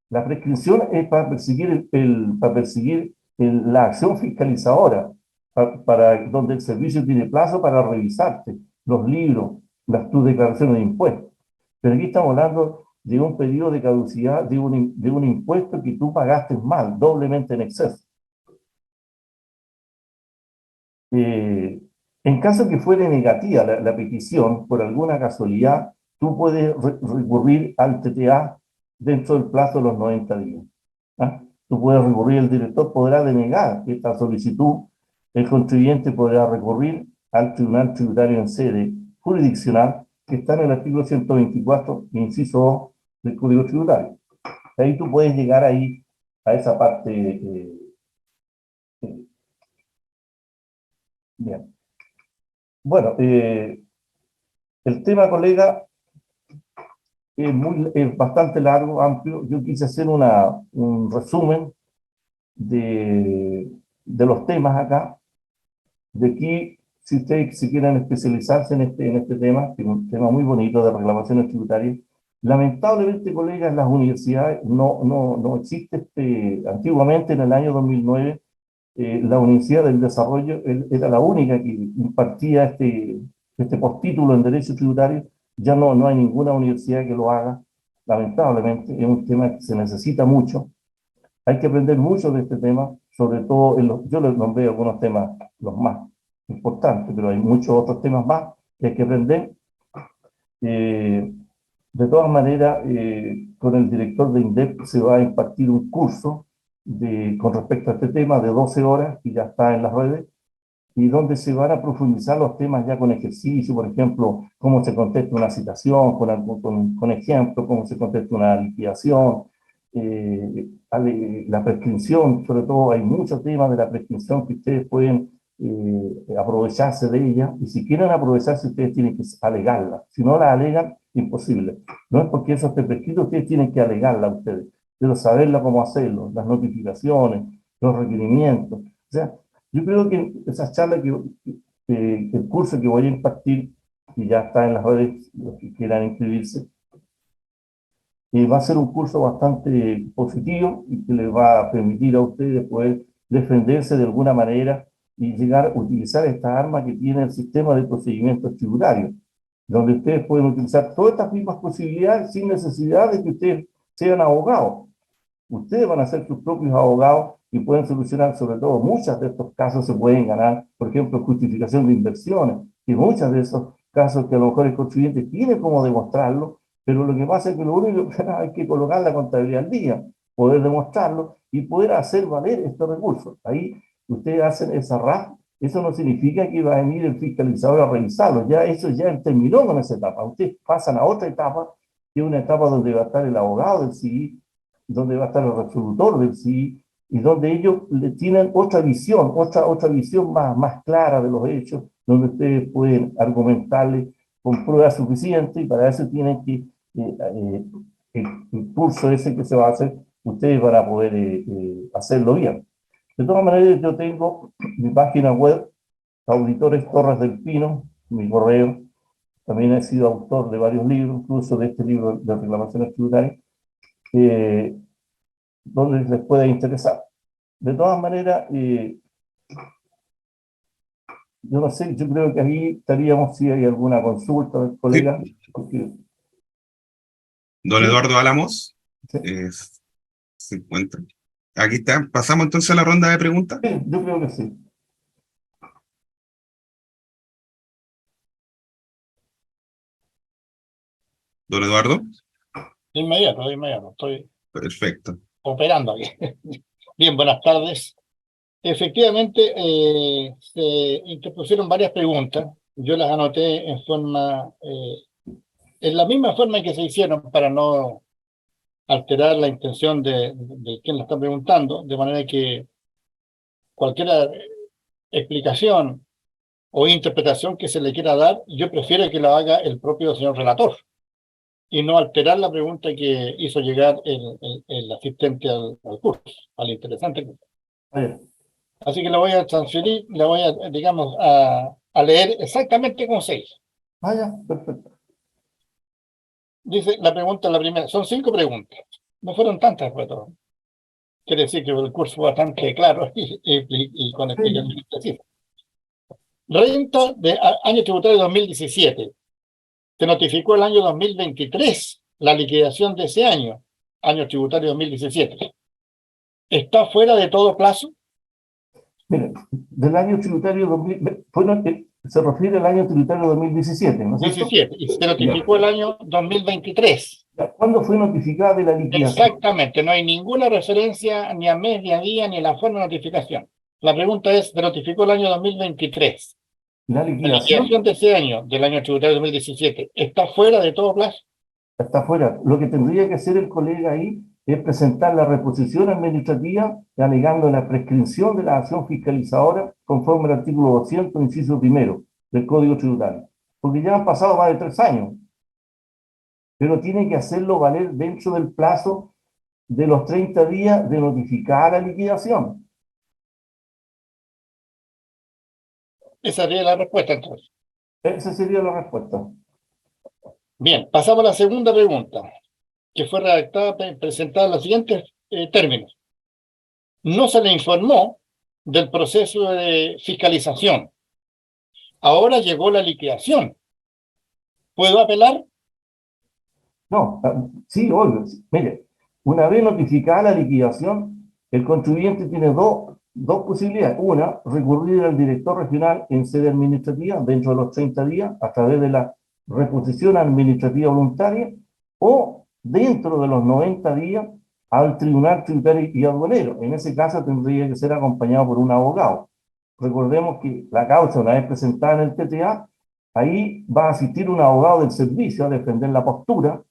La prescripción es para perseguir, la acción fiscalizadora, para donde el servicio tiene plazo para revisarte los libros, tus declaraciones de impuestos. Pero aquí estamos hablando de un periodo de caducidad de un impuesto que tú pagaste mal, doblemente en exceso. En caso que fuere negativa la petición, por alguna casualidad, tú puedes recurrir al TTA dentro del plazo de los 90 días. ¿Ah? Tú puedes recurrir, el director podrá denegar esta solicitud, el contribuyente podrá recurrir al Tribunal Tributario en sede jurisdiccional, que está en el artículo 124, inciso 2 del Código Tributario. Ahí tú puedes llegar ahí a esa parte. Bien. Bueno, el tema, colega, es bastante largo, amplio. Yo quise hacer un resumen de los temas acá. De aquí, si ustedes quieren especializarse en este tema, que es un tema muy bonito de reclamaciones tributarias, lamentablemente, colegas, las universidades no existe. Antiguamente, en el año 2009, la Universidad del Desarrollo era la única que impartía este postítulo en Derecho Tributario. Ya no hay ninguna universidad que lo haga, lamentablemente. Es un tema que se necesita mucho. Hay que aprender mucho de este tema, sobre todo, yo les nombré algunos temas, los más importantes, pero hay muchos otros temas más que hay que aprender. De todas maneras, con el director de INDEP se va a impartir un curso con respecto a este tema de 12 horas, que ya está en las redes, y donde se van a profundizar los temas ya con ejercicio, por ejemplo, cómo se contesta una citación, con ejemplos, cómo se contesta una liquidación, la prescripción, sobre todo hay muchos temas de la prescripción que ustedes pueden aprovecharse de ella, y si quieren aprovecharse ustedes tienen que alegarla, si no la alegan, imposible. No es porque eso esté prescrito, ustedes tienen que alegarla a ustedes, pero saberla cómo hacerlo, las notificaciones, los requerimientos, o sea, yo creo que esa charla, el curso que voy a impartir, que ya está en las redes, los que quieran inscribirse, va a ser un curso bastante positivo y que les va a permitir a ustedes poder defenderse de alguna manera y llegar a utilizar esta arma que tiene el sistema de procedimientos tributarios, donde ustedes pueden utilizar todas estas mismas posibilidades sin necesidad de que ustedes sean abogados. Ustedes van a ser sus propios abogados y pueden solucionar, sobre todo, muchos de estos casos se pueden ganar, por ejemplo, justificación de inversiones, y muchos de esos casos que a lo mejor el contribuyente tiene como demostrarlo, pero lo que pasa es que lo único que hay que colocar la contabilidad al día, poder demostrarlo y poder hacer valer estos recursos. Ahí ustedes hacen esa RAF, eso no significa que va a venir el fiscalizador a revisarlo, ya eso ya terminó con esa etapa. Ustedes pasan a otra etapa, que es una etapa donde va a estar el abogado del CI, donde va a estar el resolutor del CI, y donde ellos tienen otra visión, otra visión más clara de los hechos, donde ustedes pueden argumentarle con pruebas suficientes, y para eso tienen que, el curso ese que se va a hacer, ustedes van a poder hacerlo bien. De todas maneras, yo tengo mi página web, Auditores Torres del Pino, mi correo, también he sido autor de varios libros, incluso de este libro de reclamaciones tributarias, donde les pueda interesar. De todas maneras, yo no sé, yo creo que ahí estaríamos si hay alguna consulta del colega. Sí. Porque, Don sí, Eduardo Álamos, sí, se encuentra. Aquí está. Pasamos entonces a la ronda de preguntas. sí, yo creo que sí. Don Eduardo, De inmediato, estoy perfecto. operando aquí. Bien, buenas tardes. Efectivamente, se interpusieron varias preguntas. Yo las anoté en la misma forma en que se hicieron para no alterar la intención de quien la está preguntando, de manera que cualquier explicación o interpretación que se le quiera dar, yo prefiero que la haga el propio señor relator y no alterar la pregunta que hizo llegar el asistente al curso, al interesante curso. Así que la voy a transferir, la voy a, digamos, a leer exactamente como se hizo. Ya, perfecto. Dice la pregunta, la primera, son 5 preguntas. No fueron tantas, pero quiere decir que el curso fue bastante claro y con explicaciones precisas. Renta de año tributario 2017. Se notificó el año 2023 la liquidación de ese año tributario 2017. ¿Está fuera de todo plazo? Mire, del año tributario 2000, se refiere al año tributario 2017, ¿no es cierto? 17, y se notificó el año 2023. ¿Cuándo fue notificada de la liquidación? Exactamente, no hay ninguna referencia ni a mes, ni a día, ni a la forma de notificación. La pregunta es, ¿se notificó el año 2023? La La liquidación liquidación de ese año, del año tributario 2017, ¿está fuera de todo plazo? está fuera. Lo que tendría que hacer el colega ahí es presentar la reposición administrativa alegando la prescripción de la acción fiscalizadora conforme al artículo 200, inciso primero del Código Tributario. Porque ya han pasado más de 3 años. Pero tiene que hacerlo valer dentro del plazo de los 30 días de notificar la liquidación. Esa sería la respuesta, entonces. Esa sería la respuesta. Bien, pasamos a la segunda pregunta, que fue redactada, presentada en los siguientes términos. No se le informó del proceso de fiscalización. Ahora llegó la liquidación. ¿Puedo apelar? No, sí, obvio. Mire, una vez notificada la liquidación, El contribuyente tiene dos posibilidades. Una, recurrir al director regional en sede administrativa dentro de los 30 días a través de la reposición administrativa voluntaria, o dentro de los 90 días al Tribunal Tributario y Aduanero. En ese caso tendría que ser acompañado por un abogado. Recordemos que la causa, una vez presentada en el TTA, ahí va a asistir un abogado del servicio a defender la postura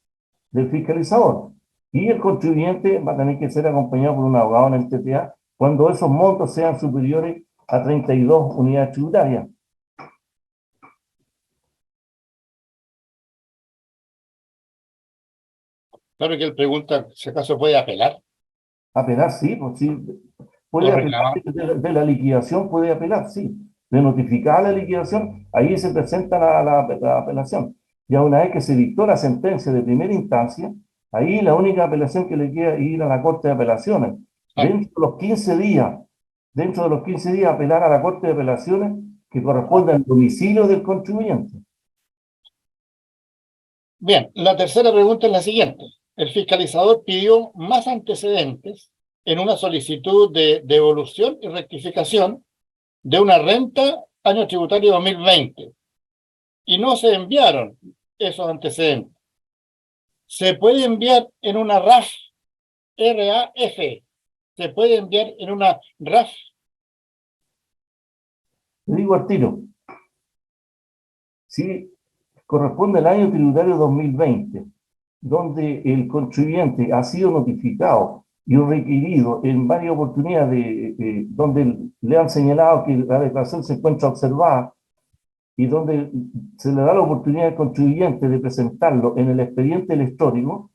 del fiscalizador. Y el contribuyente va a tener que ser acompañado por un abogado en el TTA cuando esos montos sean superiores a 32 unidades tributarias. Claro que él pregunta si acaso puede apelar Apelar, sí, pues sí. Puede o apelar reclamar. de la liquidación, puede apelar, sí. De notificar la liquidación, ahí se presenta la apelación. Ya una vez que se dictó la sentencia de primera instancia, ahí la única apelación que le queda es ir a la Corte de Apelaciones. Dentro de los 15 días, apelar a la Corte de Apelaciones que corresponde al domicilio del contribuyente. Bien, la tercera pregunta es la siguiente. El fiscalizador pidió más antecedentes en una solicitud de devolución y rectificación de una renta año tributario 2020 y no se enviaron esos antecedentes. Se puede enviar en una RAF, R-A-F, se puede enviar en una RAF. Le digo al tiro, si corresponde al año tributario 2020, donde el contribuyente ha sido notificado y requerido en varias oportunidades donde le han señalado que la declaración se encuentra observada y donde se le da la oportunidad al contribuyente de presentarlo en el expediente electrónico,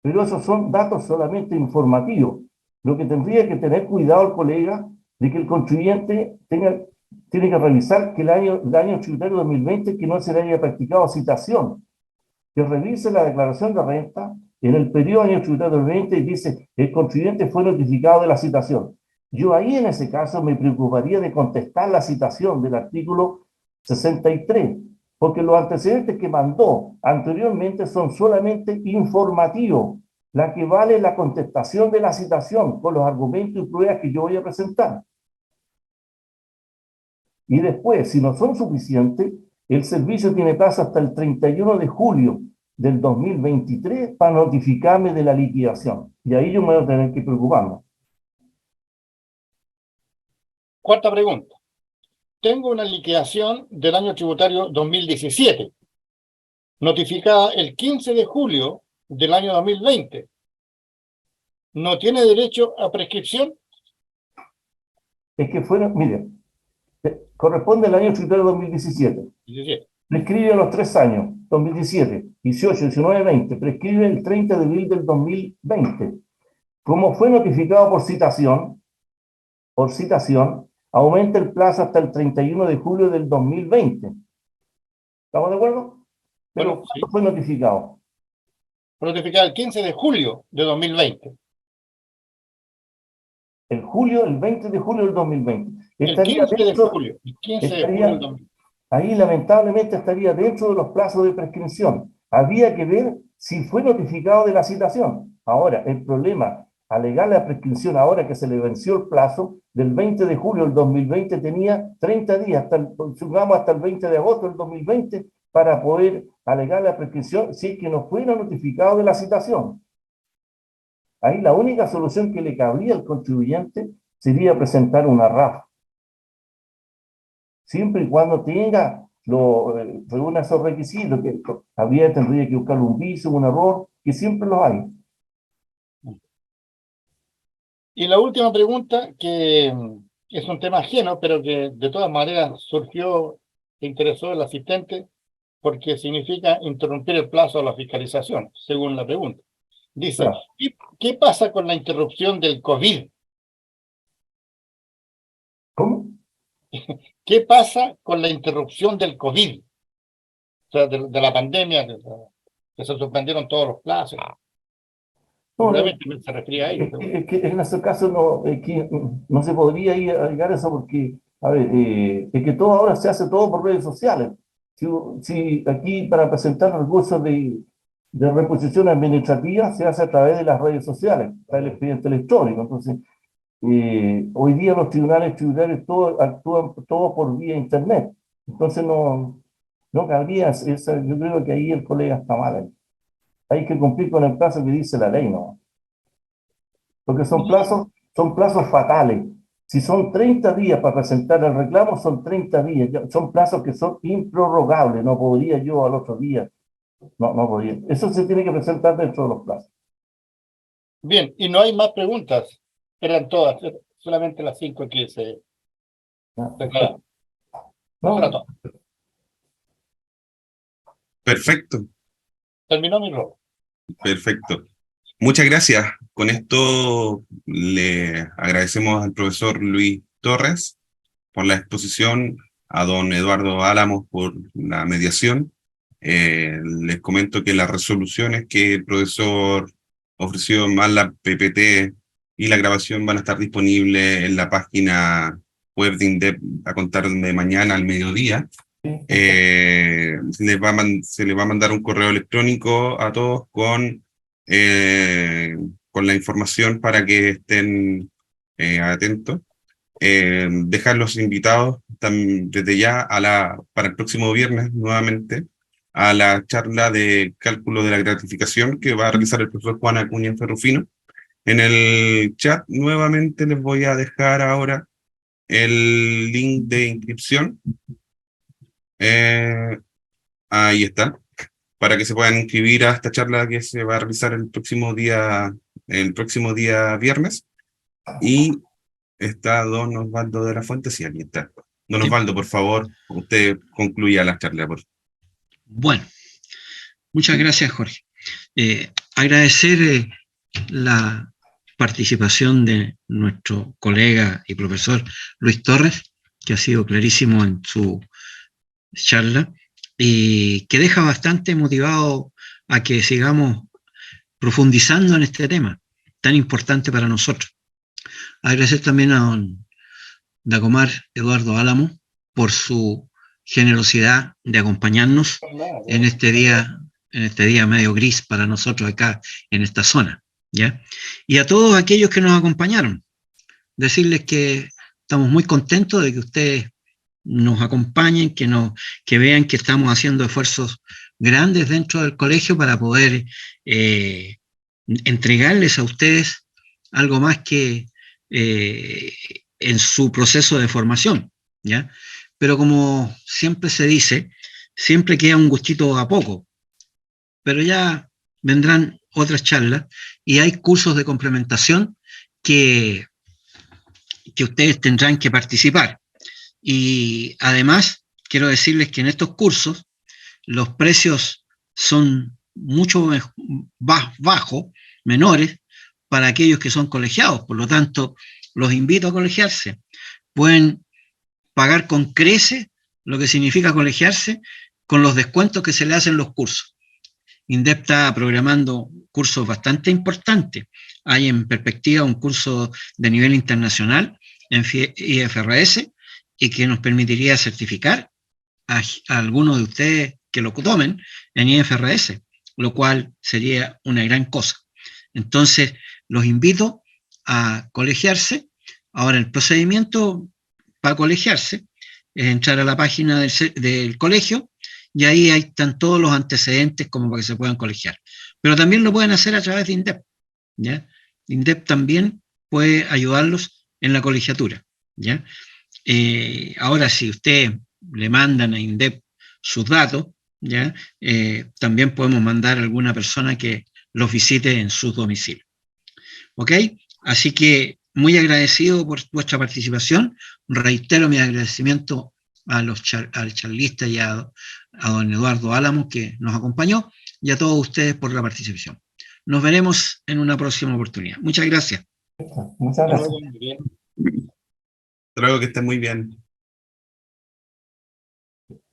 pero esos son datos solamente informativos. Lo que tendría que tener cuidado el colega de que el contribuyente tiene que revisar que el año tributario 2020 que no se le haya practicado citación, que revise la declaración de renta en el periodo año tributario 2020 y dice, el contribuyente fue notificado de la citación. Yo ahí en ese caso me preocuparía de contestar la citación del artículo 63, porque los antecedentes que mandó anteriormente son solamente informativos. La que vale la contestación de la citación con los argumentos y pruebas que yo voy a presentar. Y después, si no son suficientes, el servicio tiene plazo hasta el 31 de julio del 2023 para notificarme de la liquidación. Y ahí yo me voy a tener que preocuparme. Cuarta pregunta. Tengo una liquidación del año tributario 2017, notificada el 15 de julio del año 2020. ¿No tiene derecho a prescripción? Es que fueron, mire, corresponde al año tributario 2017. 17. Prescribe a los 3 años, 2017, 18, 19, 20. Prescribe el 30 de abril del 2020. Como fue notificado por citación, aumenta el plazo hasta el 31 de julio del 2020. ¿Estamos de acuerdo? Pero Bueno, sí. ¿cuándo fue notificado? Fue notificada el 15 de julio de 2020. El 20 de julio del 2020. El 15 de julio. El 15 de julio del 2020. Ahí lamentablemente estaría dentro de los plazos de prescripción. Había que ver si fue notificado de la citación. Ahora, el problema, alegar la prescripción ahora que se le venció el plazo, del 20 de julio del 2020 tenía 30 días, hasta el 20 de agosto del 2020, para poder alegar la prescripción si es que no fuera notificado de la citación. Ahí la única solución que le cabría al contribuyente sería presentar una RAF. Siempre y cuando tenga, reúna esos requisitos, que tendría que buscar un vicio, un error, que siempre los hay. Y la última pregunta, que es un tema ajeno, pero que de todas maneras surgió, que interesó el asistente, porque significa interrumpir el plazo de la fiscalización, según la pregunta. Dice, Claro. ¿qué pasa con la interrupción del COVID? ¿Cómo? ¿Qué pasa con la interrupción del COVID? O sea, de la pandemia, que se suspendieron todos los plazos. No, Seguramente se refería a ello. es que en ese caso no se podría ir a llegar a eso porque, a ver, es que todo ahora se hace todo por redes sociales. Si aquí para presentar recursos de reposición administrativa se hace a través de las redes sociales, para el expediente electrónico. Entonces, Hoy día los tribunales todos actúan todo por vía internet. Entonces no cabría yo creo que ahí el colega está mal ahí. Hay que cumplir con el plazo que dice la ley, ¿no? Porque son plazos fatales. Si son 30 días para presentar el reclamo, son 30 días. Son plazos que son improrrogables. No podría yo al otro día. No podría. Eso se tiene que presentar dentro de los plazos. Bien, y no hay más preguntas. Eran todas, solamente las 5 que se declararon. ¿No? Era todo. Perfecto, Terminó mi rol. perfecto. Muchas gracias. Con esto le agradecemos al profesor Luis Torres por la exposición, a don Eduardo Álamos por la mediación. Les comento que las resoluciones que el profesor ofreció, más la PPT y la grabación, van a estar disponibles en la página web de INDEP a contar de mañana al mediodía. Se les va a mandar un correo electrónico a todos con la información para que estén atentos. Dejar los invitados desde ya para el próximo viernes nuevamente a la charla de cálculo de la gratificación que va a realizar el profesor Juan Acuña Ferrufino. En el chat nuevamente les voy a dejar ahora el link de inscripción. Ahí está, para que se puedan inscribir a esta charla que se va a realizar el próximo día viernes. Y está don Osvaldo de la Fuente, sí, aquí está. Don Osvaldo, por favor, usted concluya la charla, por favor. Bueno, muchas gracias, Jorge. Agradecer la participación de nuestro colega y profesor Luis Torres, que ha sido clarísimo en su charla y que deja bastante motivado a que sigamos profundizando en este tema tan importante para nosotros. Agradecer también a don Dagomar Eduardo Álamo por su generosidad de acompañarnos en este día medio gris para nosotros acá en esta zona, ¿ya? Y a todos aquellos que nos acompañaron, decirles que estamos muy contentos de que ustedes nos acompañen, que vean que estamos haciendo esfuerzos grandes dentro del colegio para poder entregarles a ustedes algo más que en su proceso de formación, ¿ya? Pero como siempre se dice, siempre queda un gustito a poco, pero ya vendrán otras charlas y hay cursos de complementación que ustedes tendrán que participar. Y además, quiero decirles que en estos cursos los precios son mucho bajos, menores, para aquellos que son colegiados. Por lo tanto, los invito a colegiarse. Pueden pagar con creces lo que significa colegiarse con los descuentos que se le hacen los cursos. INDEP está programando cursos bastante importantes. Hay en perspectiva un curso de nivel internacional en IFRS y que nos permitiría certificar a algunos de ustedes que lo tomen en IFRS, lo cual sería una gran cosa. Entonces, los invito a colegiarse. Ahora, el procedimiento para colegiarse es entrar a la página del colegio y ahí están todos los antecedentes como para que se puedan colegiar. Pero también lo pueden hacer a través de INDEP, ¿ya? INDEP también puede ayudarlos en la colegiatura, ¿ya? Ahora, si ustedes le mandan a INDEP sus datos, ¿ya? También podemos mandar a alguna persona que los visite en sus domicilios. ¿Ok? Así que muy agradecido por vuestra participación. Reitero mi agradecimiento al charlista y a don Eduardo Álamo, que nos acompañó, y a todos ustedes por la participación. Nos veremos en una próxima oportunidad. Muchas gracias. Muchas gracias. Espero que estén muy bien.